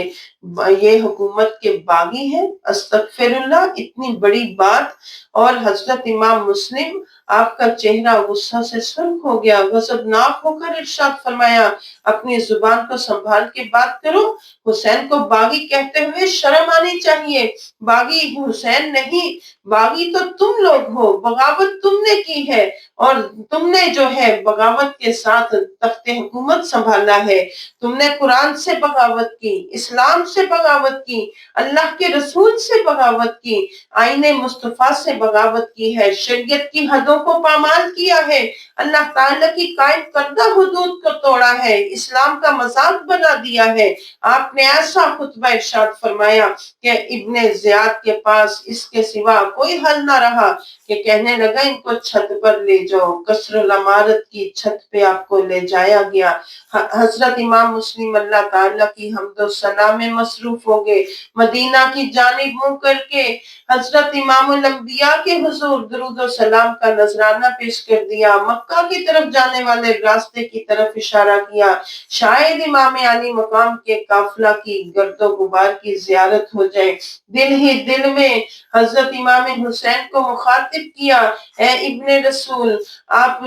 یہ حکومت کے باغی ہیں، استغفر اللہ، اتنی بڑی بات، اور حضرت امام مسلم آپ کا چہرہ غصہ سے سرخ ہو گیا، غضبناک ہو کر ارشاد فرمایا اپنی زبان کو سنبھال کے بات کرو، حسین کو باغی کہتے ہوئے شرم آنی چاہیے، باغی حسین نہیں، باغی تو تم لوگ ہو، بغاوت تم نے کی ہے، اور تم نے جو ہے بغاوت کے ساتھ تخت حکومت سنبھالا ہے۔ تم نے قرآن سے بغاوت کی، اسلام سے بغاوت کی، اللہ کے رسول سے بغاوت کی، آئین مصطفیٰ سے بغاوت کی ہے، شریعت کی حدوں کو پامال کیا ہے، اللہ تعالیٰ کی قائم کردہ حدود کو توڑا ہے، اسلام کا مذاق بنا دیا ہے۔ آپ نے ایسا خطبہ ارشاد فرمایا کہ ابن زیاد کے پاس اس کے سوا کوئی حل نہ رہا کہ کہنے لگا ان کو چھت پر لے جاؤ۔ قصر العمارت کی چھت پہ آپ کو لے جایا گیا۔ حضرت امام مسلم اللہ تعالیٰ کی حمد و ثنا میں مصروف ہو گئے، مدینہ کی جانب منہ کر کے حضرت امام الانبیاء کے حضور درود و سلام کا نذرانہ پیش کر دیا، مکہ کی طرف جانے والے راستے کی طرف اشارہ کیا، شاید امام علی مقام کے قافلہ کی گرد و غبار کی زیارت ہو جائے۔ دل ہی دل میں حضرت امام حسین کو مخاطب کیا، اے ابن رسول، آپ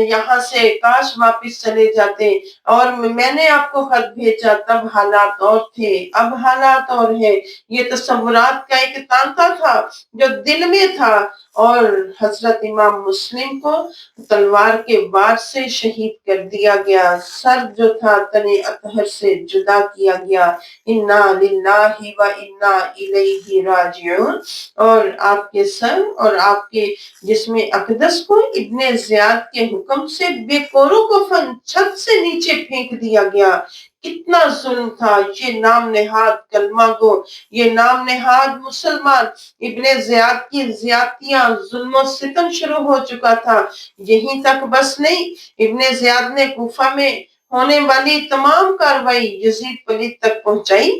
یہاں سے کاش واپس چلے جاتے، اور میں نے آپ کو خط بھیجا تب حالات اور تھے، اب حالات اور ہے۔ یہ تصورات کا ایک تانتا تھا جو دل میں تھا، اور حضرت امام مسلم کو تلوار کے وار سے شہید کر دیا گیا، سر جو تھا تنے اطہر سے جدا کیا گیا۔ انا للہ و انا الیہ راجعون۔ اور آپ کے سر اور آپ کے جسم اقدس کو ابن زیاد کے حکم سے بے کورو کفن چھت سے نیچے پھینک دیا گیا۔ کتنا ظلم تھا یہ نام نہاد کلمہ گو، یہ نام نہاد مسلمان، ابن زیاد کی زیادتیاں، ظلم و ستم شروع ہو چکا تھا۔ یہیں تک بس نہیں، ابن زیاد نے کوفہ میں ہونے والی تمام کاروائی یزید پلید تک پہنچائی،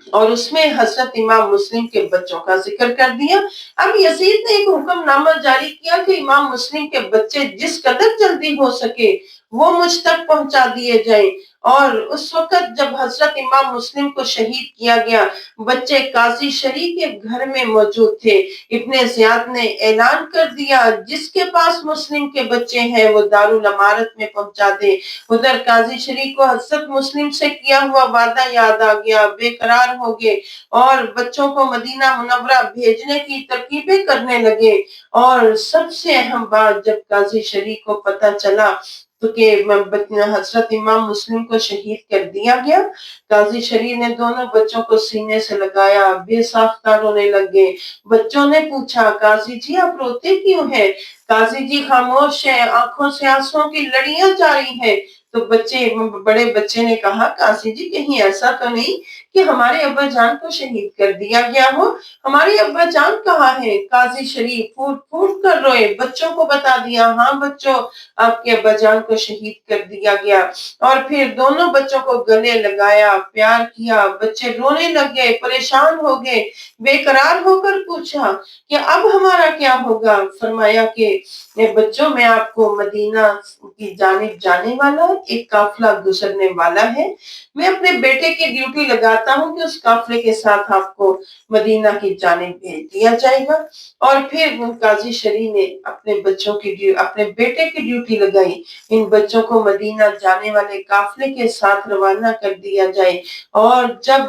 اور اس میں حضرت امام مسلم کے بچوں کا ذکر کر دیا۔ اب یزید نے ایک حکم نامہ جاری کیا کہ امام مسلم کے بچے جس قدر جلدی ہو سکے وہ مجھ تک پہنچا دیے جائیں، اور اس وقت جب حضرت امام مسلم کو شہید کیا گیا، بچے قاضی شریع کے گھر میں موجود تھے۔ ابن زیاد نے اعلان کر دیا جس کے پاس مسلم کے بچے ہیں وہ دارالامارت میں پہنچا دے۔ ادھر قاضی شریع کو حضرت مسلم سے کیا ہوا وعدہ یاد آ گیا، بے قرار ہو گئے، اور بچوں کو مدینہ منورہ بھیجنے کی ترکیبیں کرنے لگے۔ اور سب سے اہم بات، جب قاضی شریع کو پتہ چلا تو کہ حضرت امام مسلم کو شہید کر دیا گیا، قاضی شریع نے دونوں بچوں کو سینے سے لگایا، بے ساختہ رونے لگے۔ بچوں نے پوچھا، قاضی جی آپ روتے کیوں ہیں؟ قاضی جی خاموش ہیں، آنکھوں سے آنسوؤں کی لڑیاں جاری ہیں۔ تو بڑے بچے نے کہا، قاضی جی کہیں ایسا تو نہیں کہ ہمارے ابا جان کو شہید کر دیا گیا ہو؟ ہمارے ابا جان کہاں ہیں؟ قاضی شریف پھوٹ پھوٹ کر روئے، بچوں کو بتا دیا، ہاں بچوں آپ کے ابا جان کو شہید کر دیا گیا۔ اور پھر دونوں بچوں کو گلے لگایا، پیار کیا، بچے رونے لگ گئے، پریشان ہو گئے، بے قرار ہو کر پوچھا کہ اب ہمارا کیا ہوگا؟ فرمایا کہ بچوں میں آپ کو مدینہ کی جانب جانے والا ایک قافلہ گزرنے والا ہے، میں اپنے بیٹے کی ڈیوٹی لگاتا ہوں کہ اس قافلے کے ساتھ آپ کو مدینہ کی جانب بھیج دیا جائے گا۔ اور پھر قاضی شریع نے اپنے بیٹے کی ڈیوٹی لگائی، ان بچوں کو مدینہ جانے والے قافلے کے ساتھ روانہ کر دیا جائے۔ اور جب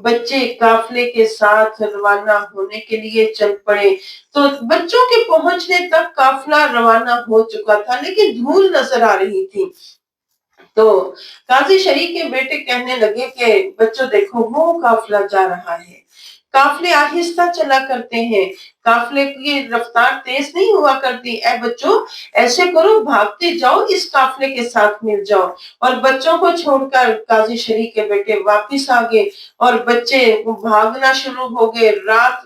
بچے قافلے کے ساتھ روانہ ہونے کے لیے چل پڑے تو بچوں کے پہنچنے تک قافلہ روانہ ہو چکا تھا، لیکن دھول نظر آ رہی تھی۔ تو قاضی شریع کے بیٹے کہنے لگے کہ بچوں دیکھو وہ قافلہ جا رہا ہے، قافلے آہستہ چلا کرتے ہیں، قافلے کی رفتار تیز نہیں ہوا کرتی، اے بچوں ایسے کرو بھاگتے جاؤ، اس قافلے کے ساتھ مل جاؤ۔ اور بچوں کو چھوڑ کر قاضی شریع کے بیٹے واپس آ گئے، اور بچے بھاگنا شروع ہو گئے، رات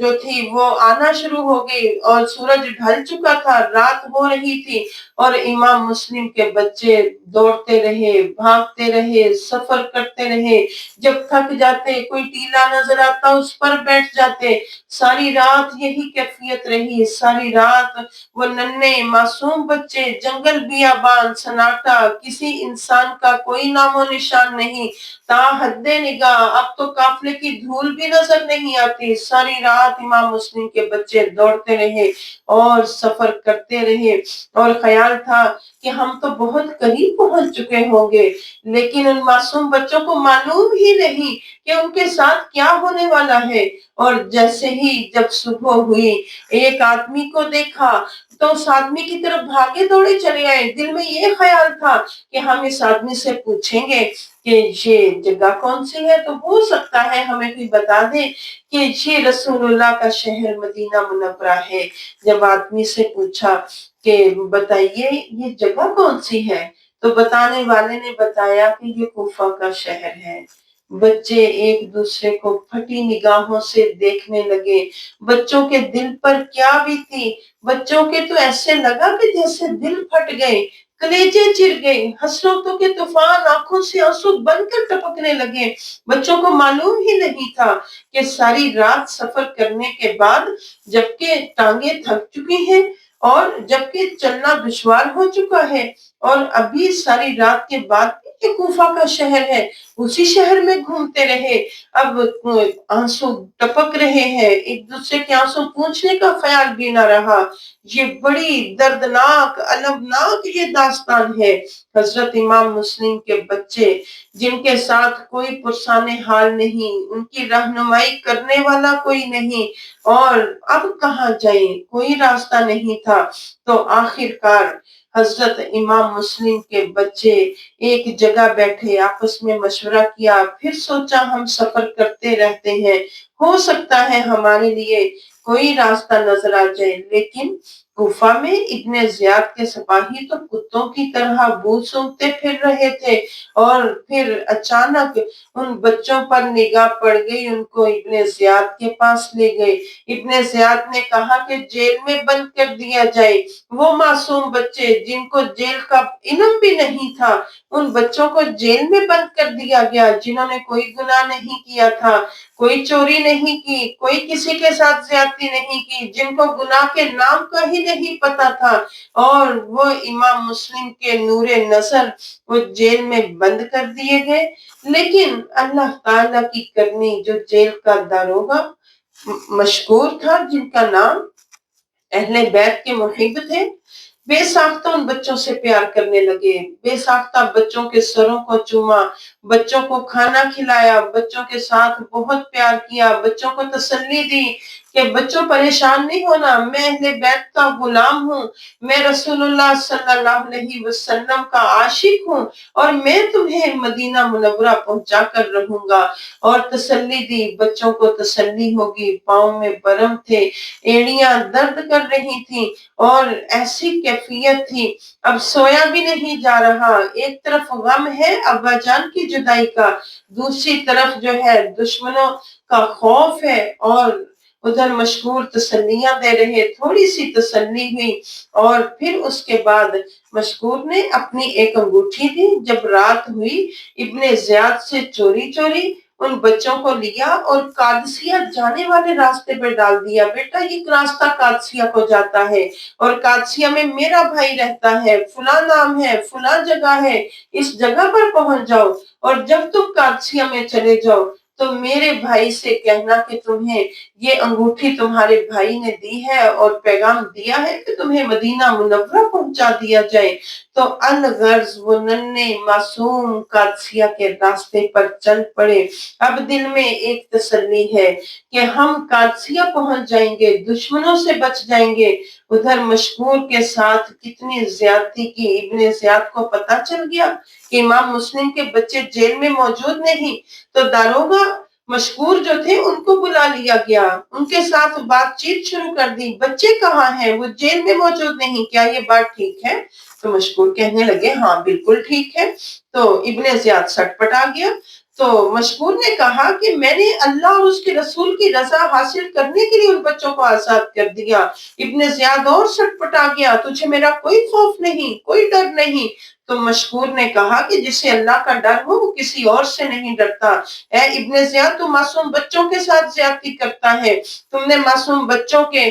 جو تھی وہ آنا شروع ہو گئی، اور سورج ڈھل چکا تھا، رات ہو رہی تھی، اور امام مسلم کے بچے دوڑتے رہے، بھاگتے رہے، سفر کرتے رہے، جب تھک جاتے کوئی ٹیلا نظر آتا اس پر بیٹھ جاتے۔ ساری رات یہی کیفیت رہی، ساری رات وہ ننھے معصوم بچے، جنگل بیابان سناٹا، کسی انسان کا کوئی نام و نشان نہیں، تا حد نگاہ اب تو قافلے کی دھول بھی نظر نہیں آتی۔ ساری رات امام مسلم کے بچے دوڑتے رہے اور سفر کرتے رہے، اور خیال تھا کہ ہم تو بہت قریب پہنچ چکے ہوں گے، لیکن ان معصوم بچوں کو معلوم ہی نہیں کہ ان کے ساتھ کیا ہونے والا ہے۔ اور جیسے ہی جب صبح ہوئی، ایک آدمی کو دیکھا تو اس آدمی کی طرف بھاگے دوڑے چلے آئے۔ دل میں یہ خیال تھا کہ ہم اس آدمی سے پوچھیں گے کہ یہ جگہ کون سی ہے، تو ہو سکتا ہے ہمیں کوئی بتا دے کہ یہ رسول اللہ کا شہر مدینہ منورہ ہے۔ جب آدمی سے پوچھا کہ بتائیے یہ جگہ کون سی ہے، تو بتانے والے نے بتایا کہ یہ کوفہ کا شہر ہے۔ بچے ایک دوسرے کو پھٹی نگاہوں سے دیکھنے لگے۔ بچوں کے دل پر کیا بیتی، بچوں کے تو ایسے لگا کہ جیسے دل پھٹ گئے، کلیجے چر گئے، حسرتوں کے طوفان آنکھوں سے آنسو بن کر ٹپکنے لگے۔ بچوں کو معلوم ہی نہیں تھا کہ ساری رات سفر کرنے کے بعد، جبکہ ٹانگیں تھک چکی ہیں اور جبکہ چلنا دشوار ہو چکا ہے، اور ابھی ساری رات کے بعد یہ کوفہ کا شہر ہے، اسی شہر میں گھومتے رہے۔ اب آنسو ٹپک رہے ہیں، ایک دوسرے کے آنسو پوچھنے کا خیال بھی نہ رہا۔ یہ بڑی دردناک المناک یہ داستان ہے۔ حضرت امام مسلم کے بچے، جن کے ساتھ کوئی پرسان حال نہیں، ان کی رہنمائی کرنے والا کوئی نہیں، اور اب کہاں جائیں، کوئی راستہ نہیں تھا، تو آخر کار حضرت امام مسلم کے بچے ایک جگہ بیٹھے، آپس میں مشورہ کیا، پھر سوچا ہم سفر کرتے رہتے ہیں، ہو سکتا ہے ہمارے لیے کوئی راستہ نظر آ جائے۔ لیکن کوفہ میں ابن زیاد کے سپاہی تو کتوں کی طرح بو سونگھتے پھر رہے تھے، اور پھر اچانک ان بچوں پر نگاہ پڑ گئی، ان کو ابن زیاد کے پاس لے گئے۔ ابن زیاد نے کہا کہ جیل میں بند کر دیا جائے۔ وہ معصوم بچے جن کو جیل کا علم بھی نہیں تھا، ان بچوں کو جیل میں بند کر دیا گیا، جنہوں نے کوئی گناہ نہیں کیا تھا، کوئی چوری نہیں کی، کوئی کسی کے ساتھ زیادتی نہیں کی، جن کو گناہ کے نام کا ہی نہیں پتا تھا، اور وہ امام مسلم کے نور نظر وہ جیل میں بند کر دیے گئے۔ لیکن اللہ تعالیٰ کی کرنی، جو جیل کا داروغہ مشکور تھا، جن کا نام اہل بیت کے محب تھے، بے ساختہ ان بچوں سے پیار کرنے لگے، بے ساختہ بچوں کے سروں کو چوما، بچوں کو کھانا کھلایا، بچوں کے ساتھ بہت پیار کیا، بچوں کو تسلی دی کہ بچوں پریشان نہیں ہونا، میں اہل بیت کا غلام ہوں، میں رسول اللہ صلی اللہ علیہ وسلم کا عاشق ہوں، اور میں تمہیں مدینہ منورہ پہنچا کر رہوں گا، اور تسلی دی۔ بچوں کو تسلی ہوگی، پاؤں میں برم تھے، ایڑیاں درد کر رہی تھیں، اور ایسی کیفیت تھی، اب سویا بھی نہیں جا رہا۔ ایک طرف غم ہے ابا جان کی جدائی کا، دوسری طرف جو ہے دشمنوں کا خوف ہے، اور ادھر مشکور تسلیاں دے رہے۔ تھوڑی سی تسلی ہوئی، اور پھر اس کے بعد مشکور نے اپنی ایک انگوٹھی دی۔ جب رات ہوئی، ابن زیاد سے چوری چوری ان بچوں کو لیا اور قادسیہ جانے والے راستے پہ ڈال دیا۔ بیٹا یہ راستہ قادسیہ کو جاتا ہے، اور قادسیہ میں میرا بھائی رہتا ہے، فلاں نام ہے، فلاں جگہ ہے، اس جگہ پر پہنچ جاؤ، اور جب تم قادسیہ میں چلے جاؤ تو میرے بھائی سے کہنا کہ تمہیں یہ انگوٹھی تمہارے بھائی نے دی ہے، اور پیغام دیا ہے کہ تمہیں مدینہ منورہ پہنچا دیا جائے۔ تو الغرض وہ ننھے معصوم قادسیہ کے راستے پر چل پڑے۔ اب دل میں ایک تسلی ہے کہ ہم قادسیہ پہنچ جائیں گے، دشمنوں سے بچ جائیں گے۔ ادھر مشکور کے ساتھ کتنی زیادتی کی، ابن زیاد کو پتا چل گیا کہ امام مسلم کے بچے جیل میں موجود نہیں، تو داروغہ مشکور جو تھے ان کو بلا لیا گیا، ان کے ساتھ بات چیت شروع کر دی۔ بچے کہاں ہیں؟ وہ جیل میں موجود نہیں، کیا یہ بات ٹھیک ہے؟ تو مشکور کہنے لگے ہاں بالکل ٹھیک ہے۔ تو ابن زیاد سٹ پٹا گیا۔ تو مشکور نے کہا کہ میں نے اللہ اور اس کے رسول کی رضا حاصل کرنے کے لیے ان بچوں کو آزاد کر دیا۔ ابن زیاد اور سٹ پٹا گیا، تجھے میرا کوئی خوف نہیں، کوئی ڈر نہیں۔ تو مشکور نے کہا کہ جسے اللہ کا ڈر ہو وہ کسی اور سے نہیں ڈرتا۔ اے ابن زیاد، تو معصوم بچوں کے ساتھ زیادتی کرتا ہے، تم نے معصوم بچوں کے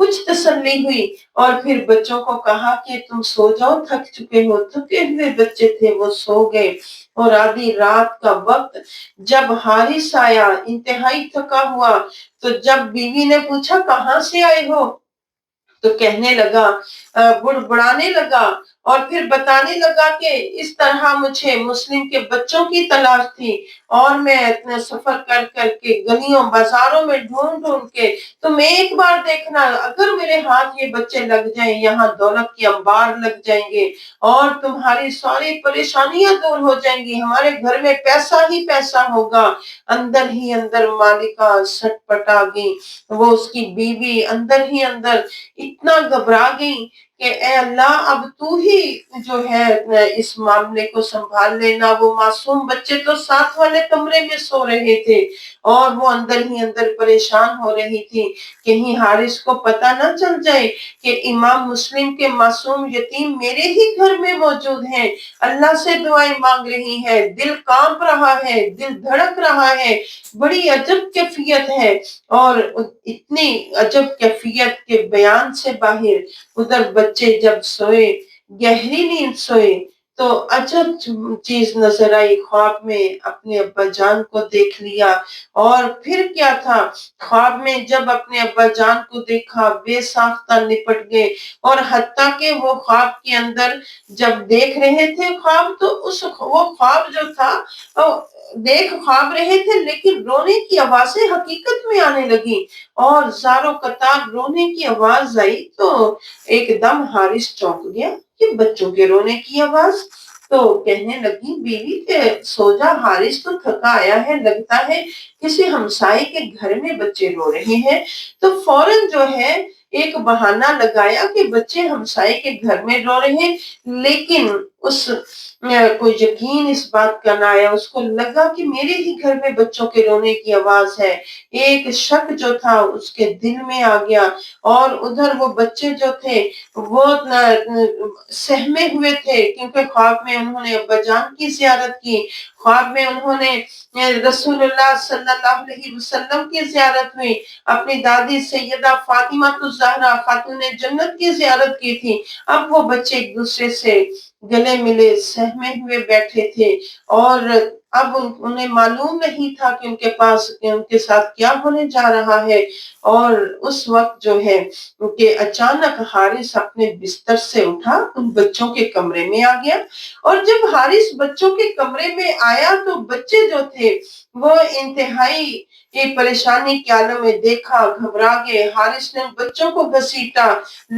کچھ تسلی ہوئی، اور پھر بچوں کو کہا کہ تم سو جاؤ، تھک چکے ہو۔ تھکے ہوئے بچے تھے، وہ سو گئے۔ اور آدھی رات کا وقت جب حارث آیا انتہائی تھکا ہوا، تو جب بیوی نے پوچھا کہاں سے آئے ہو، تو کہنے لگا، بڑبڑانے لگا، اور پھر بتانے لگا کہ اس طرح مجھے مسلم کے بچوں کی تلاش تھی، اور میں اتنا سفر کر کر کے گلیوں بازاروں میں ڈھونڈ ڈھونڈ کے، تم ایک بار دیکھنا، اگر میرے ہاتھ یہ بچے لگ جائیں، یہاں دولت کی انبار لگ جائیں گے، اور تمہاری ساری پریشانیاں دور ہو جائیں گی، ہمارے گھر میں پیسہ ہی پیسہ ہوگا۔ اندر ہی اندر مالکہ سٹ پٹا گئی، وہ اس کی بیوی اندر ہی اندر اتنا گھبرا گئی کہ اے اللہ، اب تو ہی جو ہے اس معاملے کو سنبھال لینا۔ وہ معصوم بچے تو ساتھ والے کمرے میں سو رہے تھے، اور وہ اندر ہی اندر پریشان ہو رہی تھی، کہیں حارث کو پتہ نہ چل جائے کہ امام مسلم کے معصوم یتیم میرے ہی گھر میں موجود ہیں، اللہ سے دعائیں مانگ رہی ہے، دل کانپ رہا ہے، دل دھڑک رہا ہے، بڑی عجب کیفیت ہے۔ اور اتنی عجب کیفیت کے بیان سے باہر، ادھر بچے جب سوئے، گہری نیند سوئے، تو عجب چیز نظر آئی، خواب میں اپنے ابا جان کو دیکھ لیا۔ اور پھر کیا تھا، خواب میں جب اپنے ابا جان کو دیکھا، بے ساختہ لپٹ گئے، اور حتیٰ کہ وہ خواب کے اندر جب دیکھ رہے تھے خواب، تو وہ خواب جو تھا، دیکھ خواب رہے تھے، لیکن رونے کی آوازیں حقیقت میں آنے لگی، اور زاروں قطار رونے کی آواز آئی، تو ایک دم حارث چونک گیا کہ بچوں کے رونے کی آواز۔ تو کہنے لگی بیوی کہ سو جا، حارث تو تھکا آیا ہے، لگتا ہے کسی ہمسائے کے گھر میں بچے رو رہے ہیں۔ تو فوراً جو ہے ایک بہانہ لگایا کہ بچے ہمسائے کے گھر میں رو رہے ہیں، لیکن اس کو یقین اس بات کا نہ آیا، اس کو لگا کہ میرے ہی گھر میں بچوں کے رونے کی آواز ہے۔ ایک شک جو تھا اس کے دل میں آ گیا، اور ادھر وہ بچے جو تھے وہ سہمے ہوئے تھے، کیونکہ خواب میں انہوں نے ابا جان کی زیارت کی، خواب میں انہوں نے رسول اللہ صلی اللہ علیہ وسلم کی زیارت ہوئی، اپنی دادی سیدہ فاطمہ الزہرا خاتون جنت کی زیارت کی تھی۔ اب وہ بچے ایک دوسرے سے گلے ملے سہمے ہوئے بیٹھے تھے، اور اب انہیں معلوم نہیں تھا کہ ان کے ساتھ کیا ہونے جا رہا ہے۔ اور اس وقت جو ہے کہ اچانک حارث اپنے بستر سے اٹھا، ان بچوں کے کمرے میں آ گیا، اور جب حارث بچوں کے کمرے میں آیا تو بچے جو تھے وہ انتہائی پریشانی کے عالم میں، دیکھا گھبرا گئے۔ حارث نے بچوں کو گھسیٹا،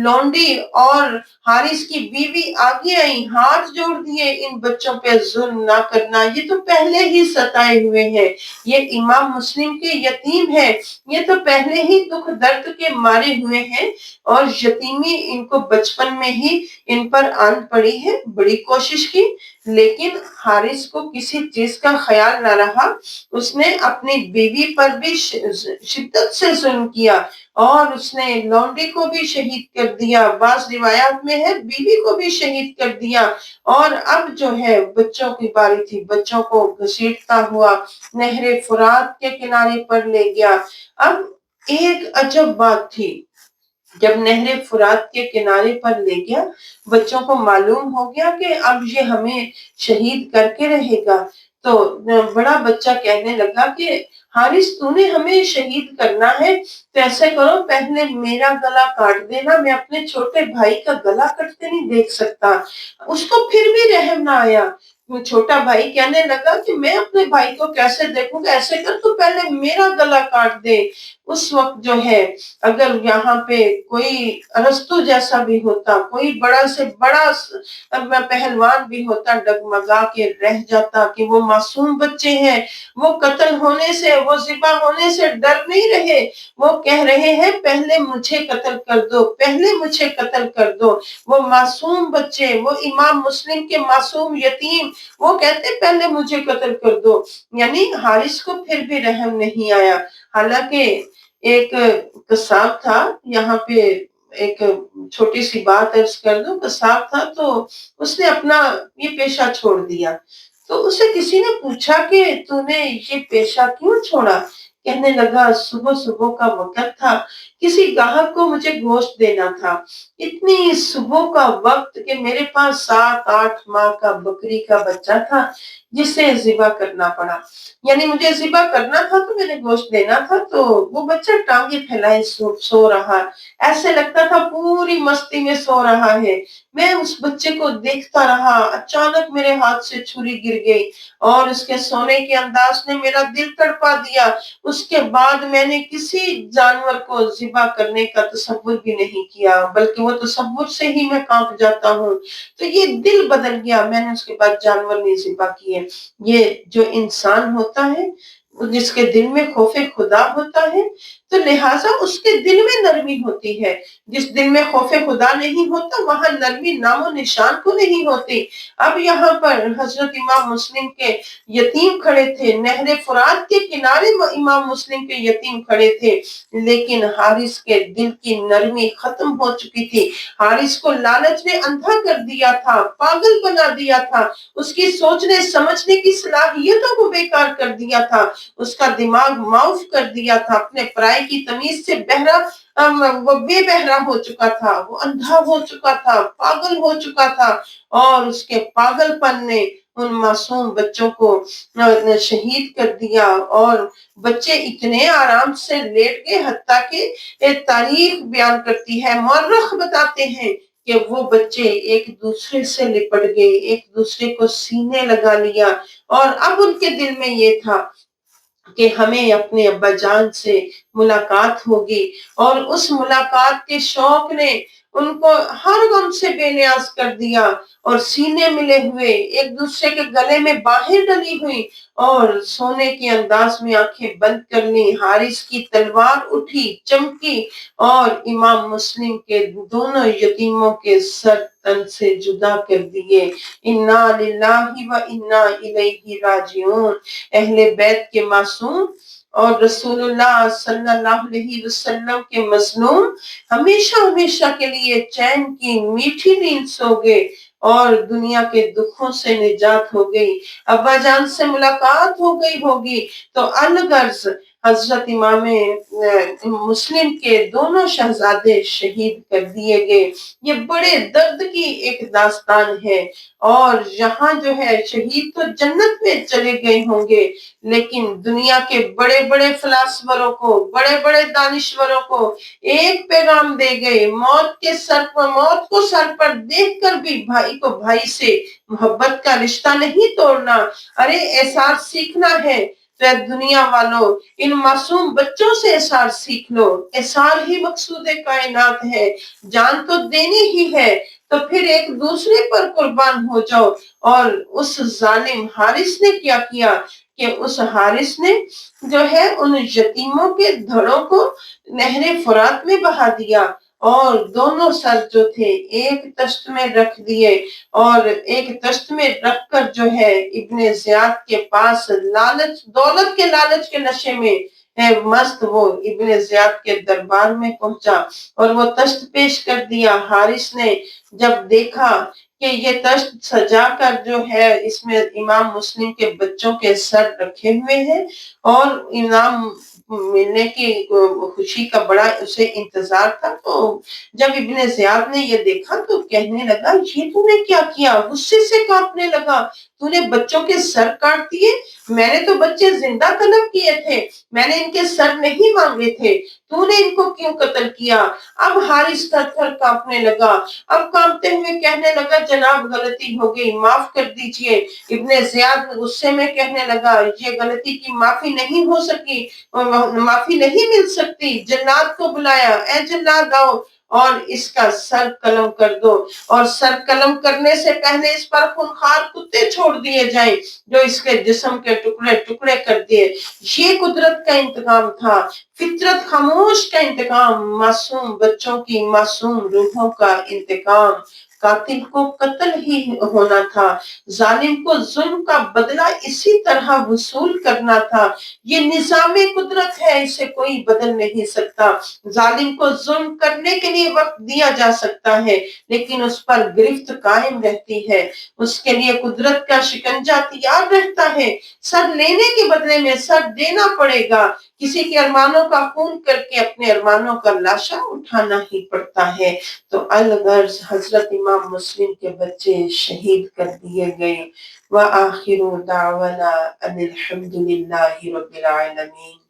لونڈی اور حارث کی بیوی آگے آئی، ہاتھ جوڑ دیے، ان بچوں پہ ظلم نہ کرنا، یہ تو پہلے ہی ستائے ہوئے ہیں، یہ امام مسلم کے یتیم ہے، یہ تو پہلے ہی دکھ درد کے مارے ہوئے ہیں، اور یتیمی ان کو بچپن میں ہی ان پر آن پڑی ہے۔ بڑی کوشش کی، لیکن حارث کو کسی چیز کا خیال نہ رہا، اس نے اپنی بیوی پر بھی شدت سے ظلم کیا، اور اس نے لونڈی کو بھی شہید کر دیا، بعض روایات میں ہے بیوی کو بھی شہید کر دیا، اور اب جو ہے بچوں کی باری تھی، بچوں کو گھسیٹتا ہوا نہر فرات کے کنارے پر لے گیا۔ اب ایک عجب بات تھی، جب نہر فرات کے کنارے پر لے گیا، بچوں کو معلوم ہو گیا کہ اب یہ ہمیں شہید کر کے رہے گا، تو بڑا بچہ کہنے لگا کہ حارث تو نے ہمیں شہید کرنا ہے، تو ایسے کرو پہلے میرا گلا کاٹ دینا، میں اپنے چھوٹے بھائی کا گلا کٹتے نہیں دیکھ سکتا۔ اس کو پھر بھی رحم نہ آیا، چھوٹا بھائی کہنے لگا کہ میں اپنے بھائی کو کیسے دیکھوں گا، ایسے کر تو پہلے میرا گلا کاٹ دے۔ اس وقت جو ہے اگر یہاں پہ کوئی ارسطو جیسا بھی ہوتا، کوئی بڑا سے بڑا پہلوان بھی ہوتا، ڈگمگا کے رہ جاتا کہ وہ معصوم بچے ہیں، وہ قتل ہونے سے، وہ ذبح ہونے سے ڈر نہیں رہے، وہ کہہ رہے ہیں پہلے مجھے قتل کر دو، پہلے مجھے قتل کر دو۔ وہ معصوم بچے، وہ امام مسلم کے معصوم یتیم، وہ کہتے پہلے مجھے قتل کر دو۔ یعنی حارث کو پھر بھی رحم نہیں آیا۔ حالانکہ ایک قصاب تھا، یہاں پہ ایک چھوٹی سی بات عرض کر دوں، قصاب تھا تو اس نے اپنا یہ پیشہ چھوڑ دیا، تو اسے کسی نے پوچھا کہ تو نے یہ پیشہ کیوں چھوڑا؟ کہنے لگا صبح صبح کا وقت تھا کسی گاہک کو مجھے گوشت دینا تھا۔ اتنی صبح کا وقت کہ میرے پاس 7-8 ماہ کا بکری کا بچہ تھا جسے ذبح کرنا پڑا۔ یعنی مجھے ذبح کرنا تھا تو میں نے گوشت دینا تھا، تو وہ بچہ ٹانگیں پھیلائے سو رہا، ایسے لگتا تھا پوری مستی میں سو رہا ہے۔ میں اس بچے کو دیکھتا رہا، اچانک میرے ہاتھ سے چھری گر گئی اور اس کے سونے کے انداز نے میرا دل تڑپا دیا۔ اس کے بعد میں نے کسی جانور کو ذبح کرنے کا تصور بھی نہیں کیا، بلکہ وہ تصور سے ہی میں کانپ جاتا ہوں۔ تو یہ دل بدل گیا، میں نے اس کے بعد جانور نہیں ذبح کیے۔ یہ جو انسان ہوتا ہے، جس کے دل میں خوف خدا ہوتا ہے، تو لہٰذا اس کے دل میں نرمی ہوتی ہے۔ جس دل میں خوف خدا نہیں ہوتا وہاں نرمی نام و نشان کو نہیں ہوتی۔ اب یہاں پر حضرت امام مسلم کے یتیم کھڑے تھے، نہر فرات کے کنارے امام مسلم کے یتیم کھڑے تھے، لیکن حارث کے دل کی نرمی ختم ہو چکی تھی۔ حارث کو لالچ نے اندھا کر دیا تھا، پاگل بنا دیا تھا، اس کی سوچنے سمجھنے کی صلاحیتوں کو بیکار کر دیا تھا، اس کا دماغ معاف کر دیا تھا، اپنے پرائے کی تمیز سے وہ بے بہرا ہو چکا تھا، وہ اندھا ہو چکا تھا، پاگل ہو چکا تھا، اور اس کے پاگل پن نے ان معصوم بچوں کو شہید کر دیا۔ اور بچے اتنے آرام سے لیٹ گئے، حتیٰ کہ تاریخ بیان کرتی ہے، مورخ بتاتے ہیں کہ وہ بچے ایک دوسرے سے لپٹ گئے، ایک دوسرے کو سینے لگا لیا، اور اب ان کے دل میں یہ تھا کہ ہمیں اپنے ابا جان سے ملاقات ہوگی، اور اس ملاقات کے شوق نے ان کو ہر غم سے بے نیاز کر دیا، اور سینے ملے ہوئے ایک دوسرے کے گلے میں باہیں ڈلی ہوئی اور سونے کے انداز میں آنکھیں بند کر لی۔ حارث کی تلوار اٹھی، چمکی، اور امام مسلم کے دونوں یتیموں کے سر تن سے جدا کر دیے۔ انا للہ و انا الیہ راجعون۔ اہل بیت کے معصوم اور رسول اللہ صلی اللہ علیہ وسلم کے مظلوم ہمیشہ ہمیشہ کے لیے چین کی میٹھی نیند سو گئے اور دنیا کے دکھوں سے نجات ہو گئی، ابا جان سے ملاقات ہو گئی ہوگی۔ تو الغرض حضرت امام مسلم کے دونوں شہزادے شہید کر دیے گئے۔ یہ بڑے درد کی ایک داستان ہے، اور یہاں جو ہے شہید تو جنت میں چلے گئے ہوں گے، لیکن دنیا کے بڑے بڑے فلاسفروں کو، بڑے بڑے دانشوروں کو ایک پیغام دے گئے، موت کو سر پر دیکھ کر بھی بھائی کو بھائی سے محبت کا رشتہ نہیں توڑنا۔ ارے احساس سیکھنا ہے تو اے دنیا والوں، ان معصوم بچوں سے احسار سیکھ لو۔ احسار ہی مقصود کائنات ہے، جان تو دینی ہی ہے، تو پھر ایک دوسرے پر قربان ہو جاؤ۔ اور اس ظالم حارث نے کیا کیا کہ اس حارث نے جو ہے ان یتیموں کے دھڑوں کو نہر فرات میں بہا دیا، اور دونوں سر جو تھے ایک تشت میں رکھ دیے، اور ایک تشت میں رکھ کر جو ہے ابن زیاد کے پاس دولت کے لالچ کے نشے میں مست وہ ابن زیاد کے دربار میں پہنچا اور وہ تشت پیش کر دیا۔ حارث نے جب دیکھا کہ یہ تشت سجا کر جو ہے اس میں امام مسلم کے بچوں کے سر رکھے ہوئے ہیں اور انعام ملنے کی خوشی کا بڑا اسے انتظار تھا، تو جب ابن زیاد نے یہ دیکھا تو کہنے لگا، یہ تو نے کیا کیا؟ غصے سے کانپنے لگا، تو نے بچوں کے سر کاٹ دیے؟ میں نے تو بچے زندہ طلب کیے تھے، میں نے ان کے سر نہیں مانگے تھے، تو نے ان کو کیوں قتل کیا؟ اب حارث تھر تھر کانپنے لگا، اب کانپتے ہوئے کہنے لگا، جناب غلطی ہو گئی، معاف کر دیجئے۔ ابن زیاد غصے میں کہنے لگا، یہ غلطی کی معافی نہیں ہو سکی، معافی نہیں مل سکتی، جلاد کو بلایا، اے جلاد آؤ اور اس کا سر قلم کر دو، اور سر قلم کرنے سے پہلے اس پر خونخوار کتے چھوڑ دیے جائیں جو اس کے جسم کے ٹکڑے ٹکڑے کر دیے۔ یہ قدرت کا انتقام تھا، فطرت خاموش کا انتقام، معصوم بچوں کی معصوم روحوں کا انتقام۔ قاتل کو قتل ہی ہونا تھا، ظالم کو ظلم کا بدلہ اسی طرح وصول کرنا تھا۔ یہ نظام قدرت ہے، اسے کوئی بدل نہیں سکتا۔ ظالم کو ظلم کرنے کے لیے وقت دیا جا سکتا ہے، لیکن اس پر گرفت قائم رہتی ہے، اس کے لیے قدرت کا شکنجہ تیار رہتا ہے۔ سر لینے کے بدلے میں سر دینا پڑے گا، کسی کے ارمانوں کا خون کر کے اپنے ارمانوں کا لاشا اٹھانا ہی پڑتا ہے۔ تو الغرض حضرت امام مسلم کے بچے شہید کر دیے گئے۔ وآخر دعوانا ان الحمد للہ رب العالمین۔